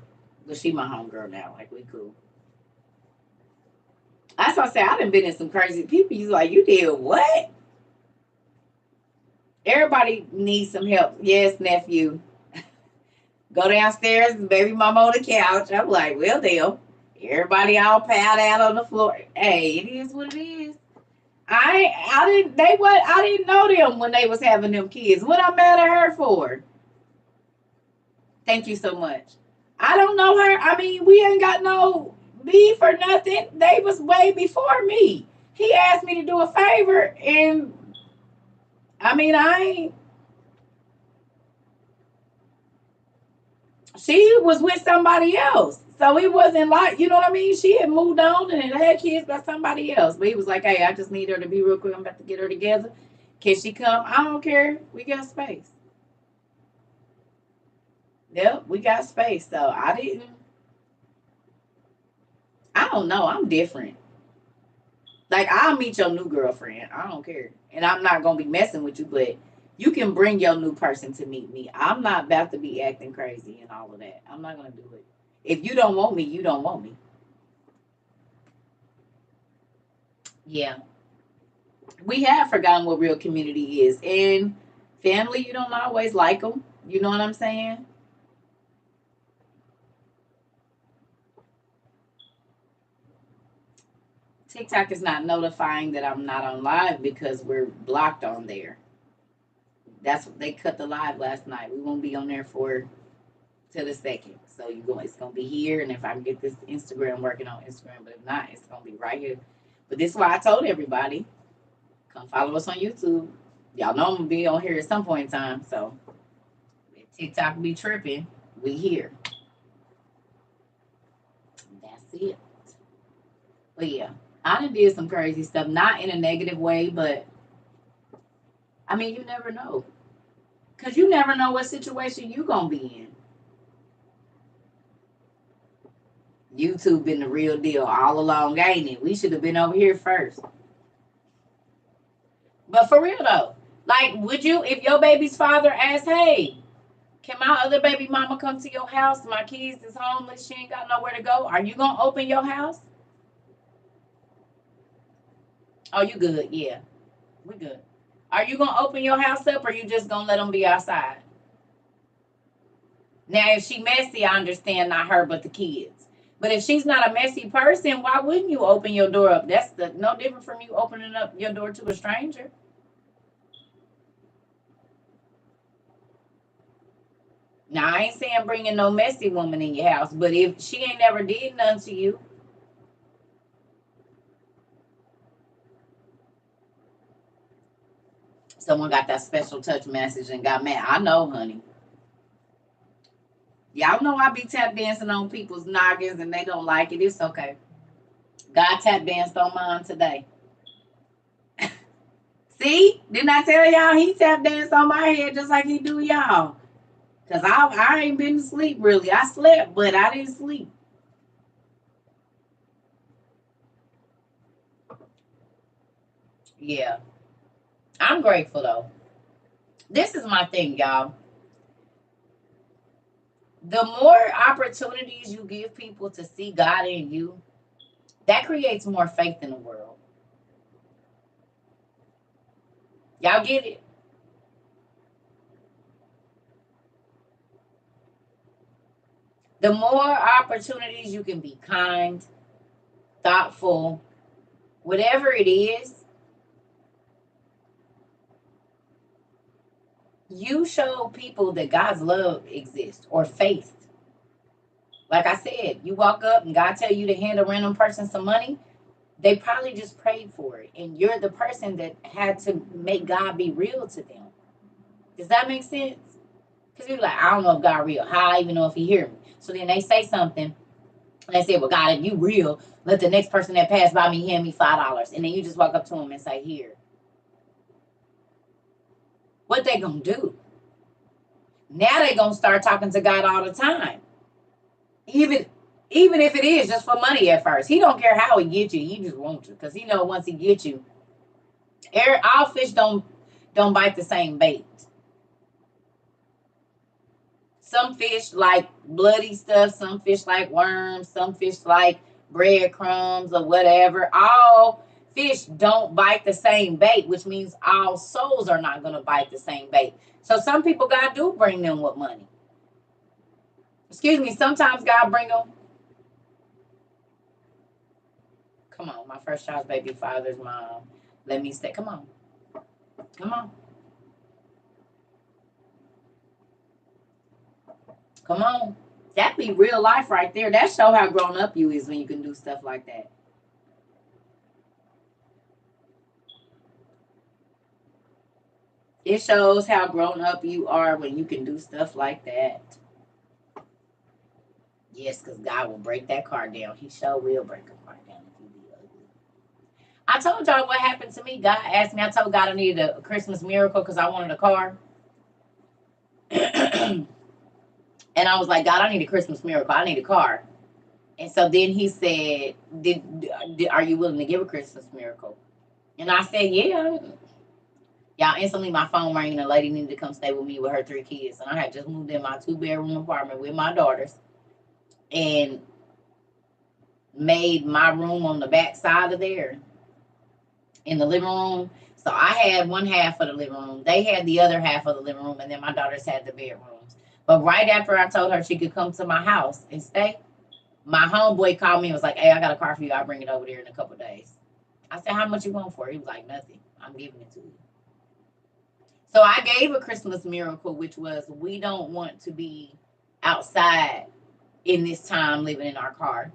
But she my homegirl now. Like we cool. That's why I say I done been in some crazy people. You like you did what? Everybody needs some help. Yes, nephew. Go downstairs, baby mama on the couch. I'm like, well, damn. Everybody all piled out on the floor. Hey, it is what it is. I didn't know them when they was having them kids. What I'm mad at her for? Thank you so much. I don't know her. I mean, we ain't got no beef or nothing. They was way before me. He asked me to do a favor, and I mean, I ain't. She was with somebody else. So it wasn't like, you know what I mean? She had moved on and had kids by somebody else. But he was like, hey, I just need her to be real quick. I'm about to get her together. Can she come? I don't care. We got space. Yep, we got space. So I don't know. I'm different. Like, I'll meet your new girlfriend. I don't care. And I'm not going to be messing with you, but you can bring your new person to meet me. I'm not about to be acting crazy and all of that. I'm not going to do it. If you don't want me, you don't want me. Yeah. We have forgotten what real community is. And family, you don't always like them. You know what I'm saying? TikTok is not notifying that I'm not on live because we're blocked on there. That's what they cut the live last night. We won't be on there for till the second. So it's gonna be here, and if I can get this Instagram working on Instagram, but if not, it's gonna be right here. But this is why I told everybody, come follow us on YouTube. Y'all know I'm gonna be on here at some point in time. So if TikTok be tripping, we here. That's it. But yeah, I done did some crazy stuff, not in a negative way, but I mean, you never know, cause you never know what situation you gonna be in. YouTube been the real deal all along, ain't it? We should have been over here first. But for real though, like, would you, if your baby's father asked, hey, can my other baby mama come to your house? My kids is homeless. She ain't got nowhere to go. Are you gonna open your house? Oh, you good? Yeah, we good. Are you gonna open your house up, or you just gonna let them be outside? Now, if she messy, I understand, not her, but the kids. But if she's not a messy person, why wouldn't you open your door up? That's the no different from you opening up your door to a stranger. Now, I ain't saying bringing no messy woman in your house, but if she ain't never did nothing to you, someone got that special touch message and got mad. I know, honey. Y'all know I be tap dancing on people's noggins and they don't like it. It's okay. God tap danced on mine today. See? Didn't I tell y'all he tap danced on my head just like he do y'all? Because I ain't been to sleep really. I slept, but I didn't sleep. Yeah. I'm grateful though. This is my thing, y'all. The more opportunities you give people to see God in you, that creates more faith in the world. Y'all get it? The more opportunities you can be kind, thoughtful, whatever it is, you show people that God's love exists or faith. Like I said, you walk up and God tell you to hand a random person some money, they probably just prayed for it. And you're the person that had to make God be real to them. Does that make sense? Because you're like, I don't know if God real. How I even know if he hear me? So then they say something and they say, well, God, if you real, let the next person that passed by me hand me $5. And then you just walk up to them and say, here. What they gonna do? Now they gonna start talking to God all the time. Even even if it is just for money at first. He don't care how he get you. He just wants you. Because he know once he get you, all fish don't bite the same bait. Some fish like bloody stuff, some fish like worms, some fish like breadcrumbs or whatever. All fish don't bite the same bait, which means all souls are not going to bite the same bait. So some people God do bring them with money. Excuse me. Sometimes God bring them. Come on, my first child's baby father's mom. Let me stay. Come on, come on, come on. That be real life right there. That show how grown up you is when you can do stuff like that. It shows how grown up you are when you can do stuff like that. Yes, because God will break that car down. He sure will break a car down if you be ugly. I told y'all what happened to me. God asked me. I told God I needed a Christmas miracle because I wanted a car. And I was like, God, I need a Christmas miracle. I need a car. And so then he said, are you willing to give a Christmas miracle? And I said, yeah. Y'all, instantly my phone rang and a lady needed to come stay with me with her 3 kids. And I had just moved in my 2-bedroom apartment with my daughters and made my room on the back side of there in the living room. So I had one half of the living room. They had the other half of the living room, and then my daughters had the bedrooms. But right after I told her she could come to my house and stay, my homeboy called me and was like, hey, I got a car for you. I'll bring it over there in a couple of days. I said, how much you want for it? He was like, nothing. I'm giving it to you. So I gave a Christmas miracle, which was we don't want to be outside in this time living in our car.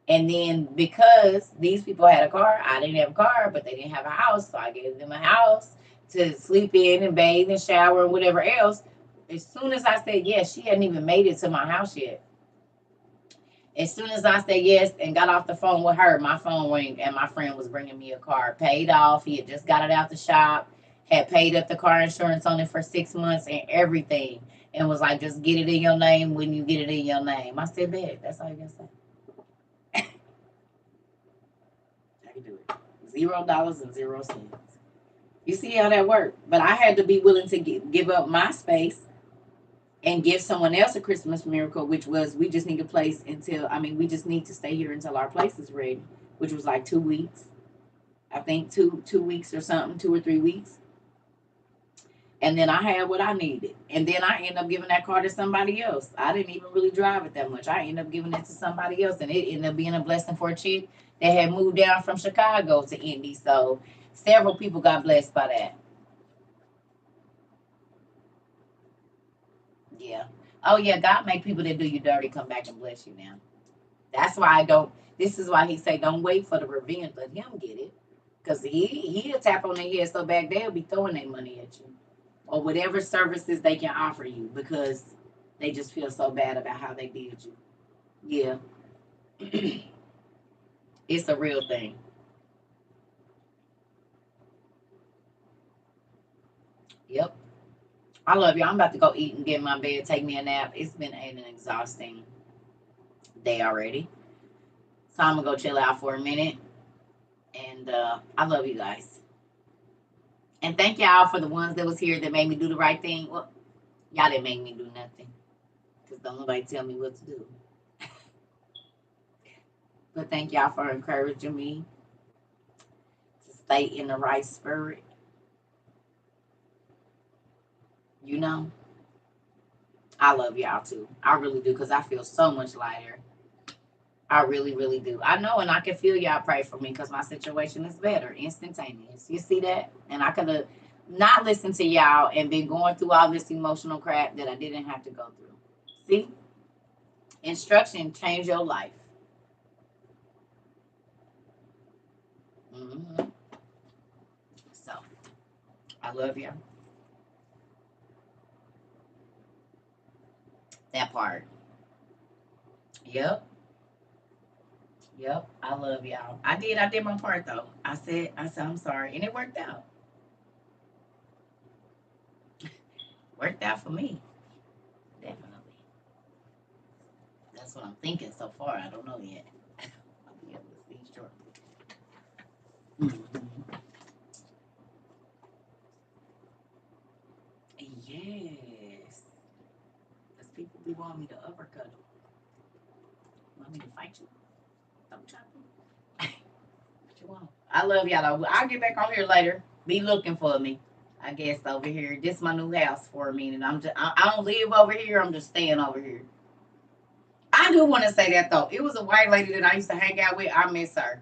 And then because these people had a car, I didn't have a car, but they didn't have a house. So I gave them a house to sleep in and bathe and shower and whatever else. As soon as I said yes, she hadn't even made it to my house yet. As soon as I said yes and got off the phone with her, my phone rang and my friend was bringing me a car paid off. He had just got it out the shop, had paid up the car insurance on it for 6 months and everything. And was like, just get it in your name when you get it in your name. I said, bet. That's all you gotta say. I can do it. $0 and 0 cents. You see how that worked? But I had to be willing to give up my space and give someone else a Christmas miracle, which was we just need a place until, we just need to stay here until our place is ready, which was like 2 weeks. I think two weeks or something, 2 or 3 weeks. And then I had what I needed. And then I ended up giving that car to somebody else. I didn't even really drive it that much. I ended up giving it to somebody else. And it ended up being a blessing for a chick that had moved down from Chicago to Indy. So several people got blessed by that. Yeah. Oh yeah, God make people that do you dirty come back and bless you now. That's why I don't. This is why he say don't wait for the revenge. Let him get it, cause he'll tap on their head so back they'll be throwing their money at you or whatever services they can offer you because they just feel so bad about how they did you. Yeah, it's a real thing. Yep. I love you. I'm about to go eat and get in my bed, take me a nap. It's been an exhausting day already. So I'm gonna go chill out for a minute. And I love you guys. And thank y'all for the ones that was here that made me do the right thing. Well, y'all didn't make me do nothing. Because don't nobody tell me what to do. But thank y'all for encouraging me to stay in the right spirit. You know, I love y'all too. I really do because I feel so much lighter. I really, really do. I know, and I can feel y'all pray for me because my situation is better, instantaneous. You see that? And I could have not listened to y'all and been going through all this emotional crap that I didn't have to go through. See? Instruction change your life. Hmm. So, I love you. That part. Yep. Yep. I love y'all. I did my part though. I said I'm sorry. And it worked out. Worked out for me. Definitely. That's what I'm thinking so far. I don't know yet. I'll be able to see shortly. Mhm. Yes. Because people be wanting me to uppercut them. Want me to fight you? Don't try to. What you want? I love y'all. Though. I'll get back on here later. Be looking for me. I guess over here. This is my new house for a minute. I don't live over here. I'm just staying over here. I do want to say that though. It was a white lady that I used to hang out with. I miss her.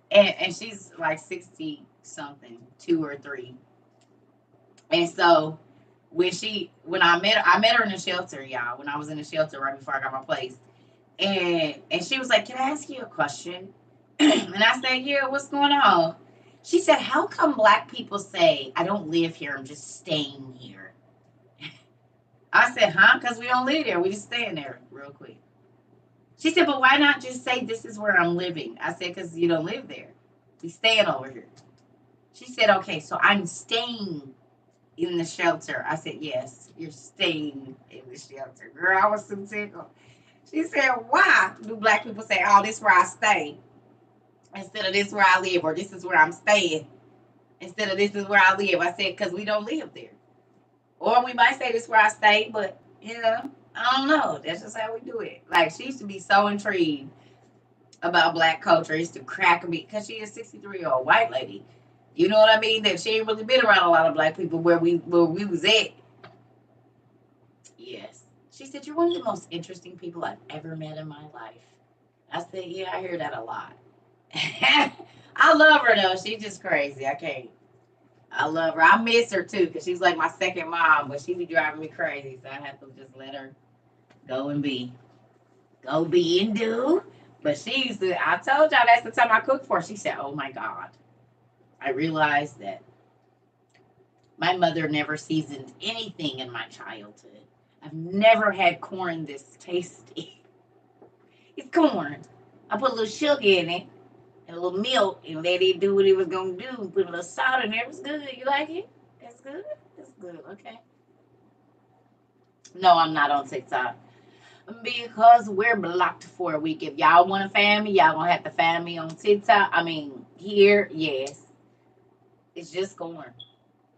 And she's like 60 something, 2 or 3. And so when I met her in the shelter, y'all, when I was in the shelter right before I got my place. And she was like, "Can I ask you a question?" And I said, "Yeah, what's going on?" She said, "How come black people say I don't live here, I'm just staying here?" I said, "Huh? Because we don't live there. We just staying there real quick." She said, "But why not just say this is where I'm living?" I said, "Because you don't live there. We staying over here." She said, "Okay, so I'm staying in the shelter." I said, "Yes, you're staying in the shelter." Girl, I was so tickled. She said, "Why do black people say, oh, this is where I stay, instead of this is where I live, or this is where I'm staying, instead of this is where I live?" I said, "Because we don't live there. Or we might say this is where I stay, but, I don't know. That's just how we do it." Like, she used to be so intrigued about black culture. It used to crack me, because she is a 63-year-old white lady. You know what I mean? That she ain't really been around a lot of black people where we was at. Yes. She said, "You're one of the most interesting people I've ever met in my life." I said, "Yeah, I hear that a lot." I love her though. She's just crazy. I can't. I love her. I miss her too, because she's like my second mom, but she be driving me crazy. So I have to just let her go and be. Go be and do. But she used to, I told y'all that's the time I cooked for her. She said, "Oh my God. I realized that my mother never seasoned anything in my childhood. I've never had corn this tasty." It's corn. I put a little sugar in it and a little milk and let it do what it was going to do. Put a little salt in there. It was good. You like it? It's good? It's good. Okay. No, I'm not on TikTok, because we're blocked for a week. If y'all want to fan me, y'all going to have to fan me on TikTok. I mean, here, yes. It's just corn.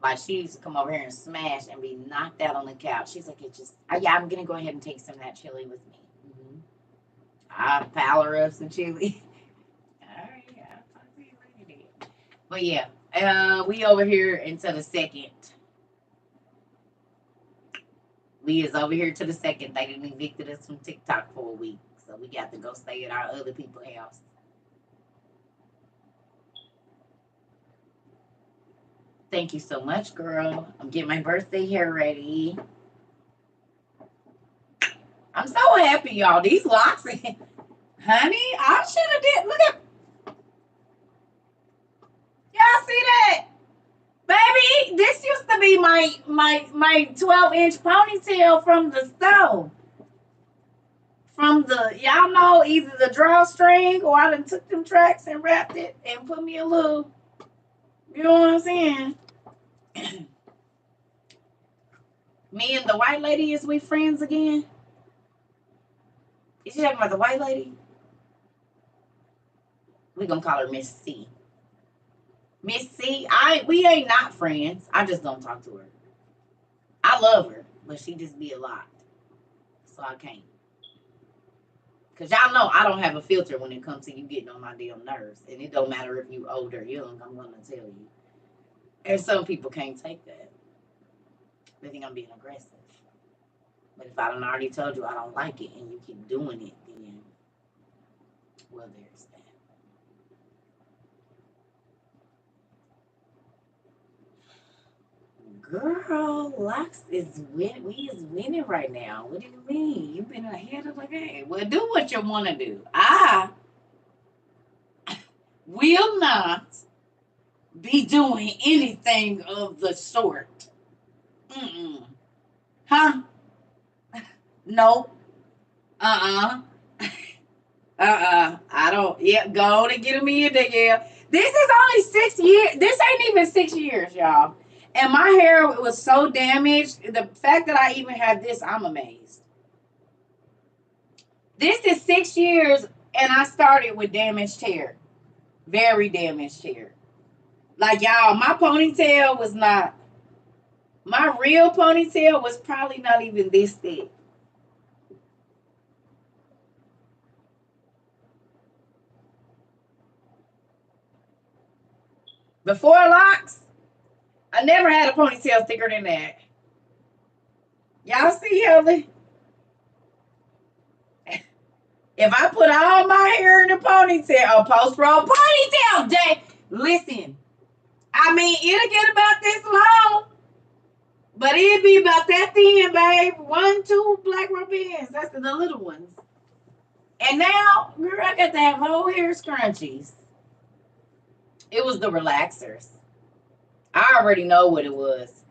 Like, she used to come over here and smash and be knocked out on the couch. She's like, yeah, I'm going to go ahead and take some of that chili with me. I pile her up some chili. All right, I'll talk to you later. But yeah, we over here until the second. We is over here to the second. They didn't evicted us from TikTok for a week, so we got to go stay at our other people's house. Thank you so much, girl. I'm getting my birthday hair ready. I'm so happy, y'all. These locks, honey, I should have did. Look at, y'all see that? Baby, this used to be my 12-inch ponytail from the stove. From the, y'all know, either the drawstring, or I done took them tracks and wrapped it and put me a little, you know what I'm saying? Me and the white lady, is we friends again? Is she talking about the white lady? We gonna call her Miss C. Miss C, we ain't not friends. I just don't talk to her. I love her, but she just be a lot. So I can't. Because y'all know I don't have a filter when it comes to you getting on my damn nerves. And it don't matter if you old or young, I'm going to tell you. And some people can't take that. They think I'm being aggressive. But if I done already told you I don't like it and you keep doing it, then, well, there's that. Girl, Lux is win. We is winning right now. What do you mean? You've been ahead of the game. Well, do what you want to do. I will not be doing anything of the sort. Mm-mm. Huh? Nope. Uh-uh. I don't. Yeah, go on and get me in there. Yeah. This is only 6 years. This ain't even 6 years, y'all. And my hair was so damaged. The fact that I even have this, I'm amazed. This is 6 years, and I started with damaged hair. Very damaged hair. Like, y'all, my ponytail was not. My real ponytail was probably not even this thick. Before locks, I never had a ponytail thicker than that. Y'all see, Ellie? If I put all my hair in a ponytail, a post-roll ponytail, Jay, listen, I mean, it'll get about this long, but it'll be about that thin, babe. 1, 2 black rubber bands. That's the little ones. And now, girl, I got to have whole hair scrunchies. It was the relaxers. I already know what it was.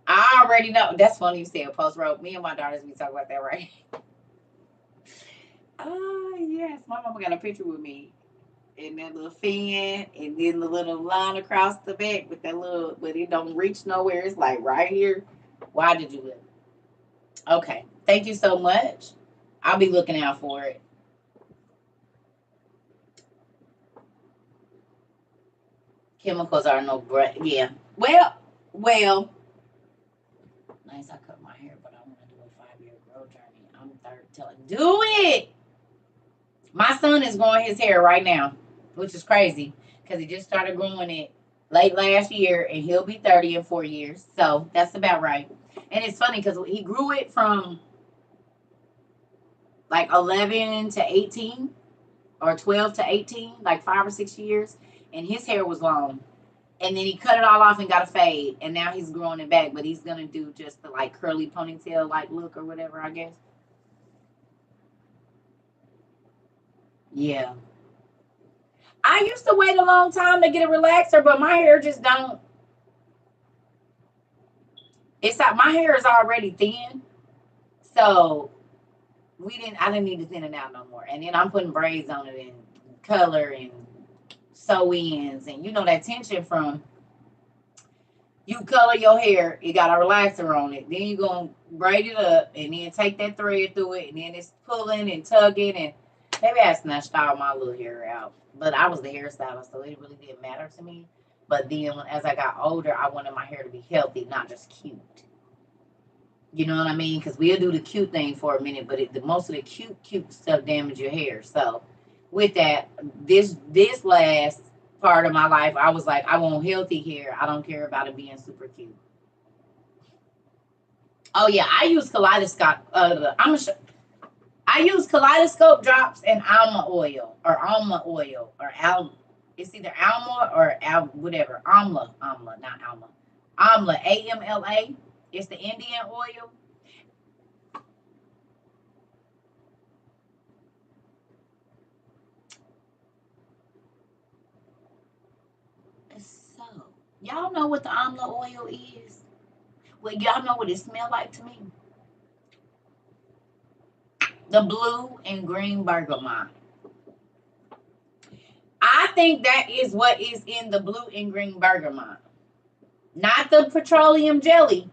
I already know. That's funny you said post-roll. Me and my daughters, we talk about that, right? Oh, yes. My mama got a picture with me and that little fan and then the little line across the back with that little, but it don't reach nowhere. It's like right here. Why did you live? Okay. Thank you so much. I'll be looking out for it. Chemicals are no breath. Yeah. Well. Nice. I cut my hair, but I want to do a 5-year growth journey. I'm third telling. Do it. My son is growing his hair right now, which is crazy because he just started growing it late last year, and he'll be 30 in 4 years. So that's about right. And it's funny because he grew it from like 11 to 18 or 12 to 18, like 5 or 6 years, and his hair was long. And then he cut it all off and got a fade, and now he's growing it back, but he's gonna do just the like curly ponytail like look or whatever, I guess. Yeah. I used to wait a long time to get a relaxer, but my hair just don't. It's like my hair is already thin, so I didn't need to thin it out no more. And then I'm putting braids on it and color and sew ins, and you know that tension from you color your hair, it got a relaxer on it. Then you gonna braid it up and then take that thread through it, and then it's pulling and tugging, and maybe I snatched all my little hair out. But I was the hairstylist, so it really didn't matter to me. But then as I got older, I wanted my hair to be healthy, not just cute. You know what I mean? Because we'll do the cute thing for a minute, but the most of the cute stuff damage your hair. So with that, this last part of my life, I was like, I want healthy hair. I don't care about it being super cute. Oh yeah, I use kaleidoscope. I use kaleidoscope drops and alma oil or al. It's either alma or whatever. Amla, not alma. Amla, AMLA. It's the Indian oil. So, y'all know what the amla oil is? Well, y'all know what it smells like to me? The blue and green bergamot. I think that is what is in the blue and green bergamot. Not the petroleum jelly.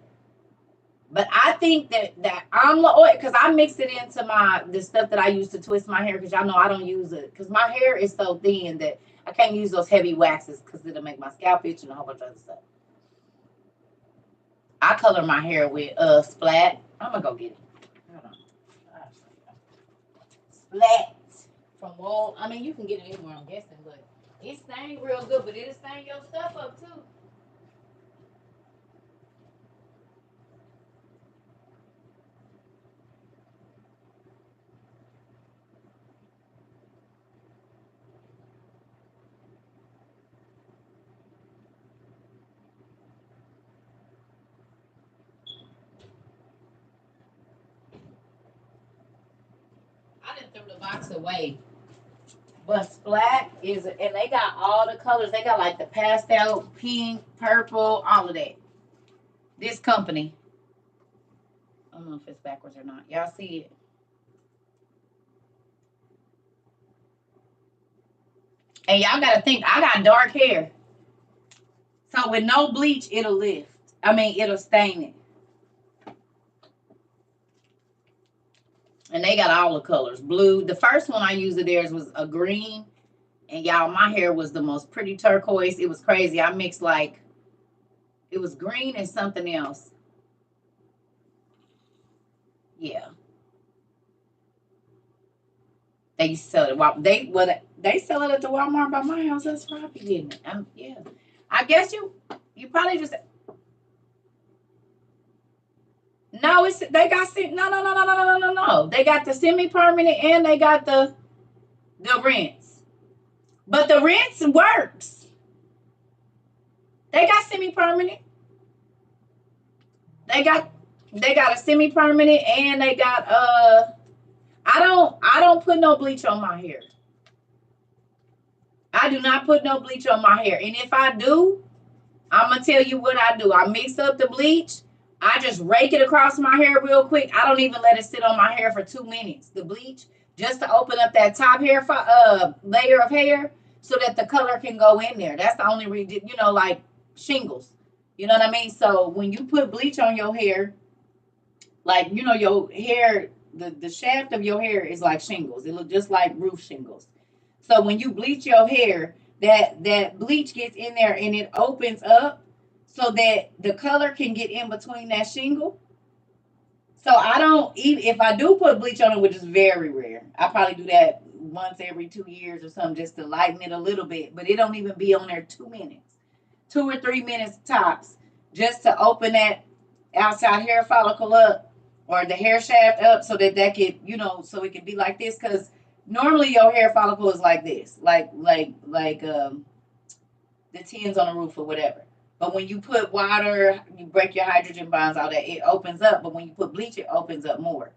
But I think that amla oil, because I mix it into the stuff that I use to twist my hair, because y'all know I don't use it, because my hair is so thin that I can't use those heavy waxes because it'll make my scalp itch and a whole bunch of other stuff. I color my hair with Splat. I'm gonna go get it. Hold on. Splat from Wool. I mean, you can get it anywhere, I'm guessing, but it stains real good, but it'll stain your stuff up too. I done threw the box away. But Splat is, and they got all the colors. They got like the pastel, pink, purple, all of that. This company. I don't know if it's backwards or not. Y'all see it? And y'all got to think, I got dark hair. So with no bleach, it'll lift. I mean, it'll stain it. And they got all the colors. Blue. The first one I used of theirs was a green. And y'all, my hair was the most pretty turquoise. It was crazy. I mixed like, it was green and something else. Yeah. They used to sell it. They sell it at the Walmart by my house. That's probably getting it. Yeah. I guess you probably just. No, it's they got no. They got the semi-permanent and they got the rinse. But the rinse works. They got semi-permanent. They got they got a semi-permanent and they got I don't put no bleach on my hair. I do not put no bleach on my hair. And if I do, I'm gonna tell you what I do. I mix up the bleach. I just rake it across my hair real quick. I don't even let it sit on my hair for 2 minutes. The bleach just to open up that top hair layer of hair so that the color can go in there. That's the only reason, like shingles. You know what I mean? So when you put bleach on your hair, like your hair, the shaft of your hair is like shingles. It looks just like roof shingles. So when you bleach your hair, that bleach gets in there and it opens up so that the color can get in between that shingle. So I don't even if I do put bleach on it, which is very rare. I probably do that once every 2 years or something just to lighten it a little bit. But it don't even be on there 2 minutes, 2 or 3 minutes tops, just to open that outside hair follicle up or the hair shaft up so that could so it can be like this because normally your hair follicle is like this, like the tins on the roof or whatever. But when you put water, you break your hydrogen bonds, all that, it opens up. But when you put bleach, it opens up more.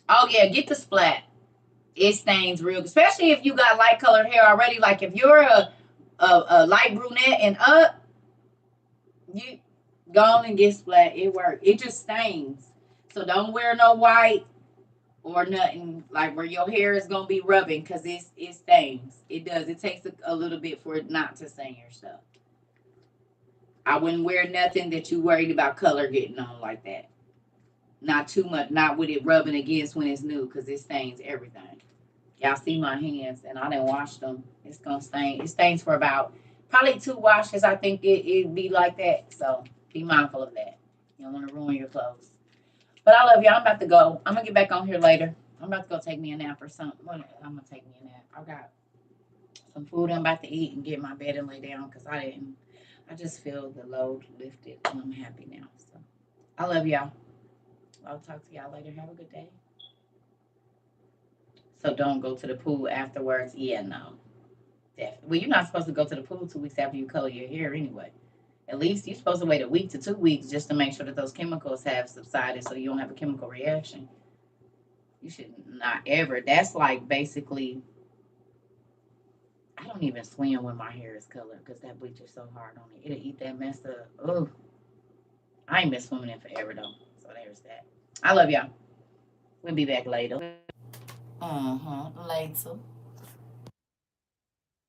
Oh yeah, get the splat. It stains real, especially if you got light colored hair already. Like if you're a light brunette and up, you go on and get splat. It works. It just stains. So don't wear no white or nothing like where your hair is gonna be rubbing because it stains. It does. It takes a little bit for it not to stain your stuff. I wouldn't wear nothing that you worried about color getting on like that. Not too much. Not with it rubbing against when it's new because it stains everything. Y'all see my hands and I didn't wash them. It's gonna stain. It stains for about probably 2 washes. I think it'd be like that. So be mindful of that. You don't want to ruin your clothes. But I love you. I'm about to go. I'm gonna get back on here later. I'm about to go take me a nap or something. I'm gonna take me a nap. I got some food I'm about to eat and get in my bed and lay down because I didn't. I just feel the load lifted and I'm happy now. So I love y'all. I'll talk to y'all later. Have a good day. So don't go to the pool afterwards. Yeah, no. Definitely. Well, you're not supposed to go to the pool 2 weeks after you color your hair anyway. At least you're supposed to wait a week to 2 weeks just to make sure that those chemicals have subsided so you don't have a chemical reaction. You should not ever. That's like basically, I don't even swim when my hair is colored because that bleach is so hard on it. It'll eat that mess up. Oh, I ain't been swimming in forever though. So there's that. I love y'all. We'll be back later. Later.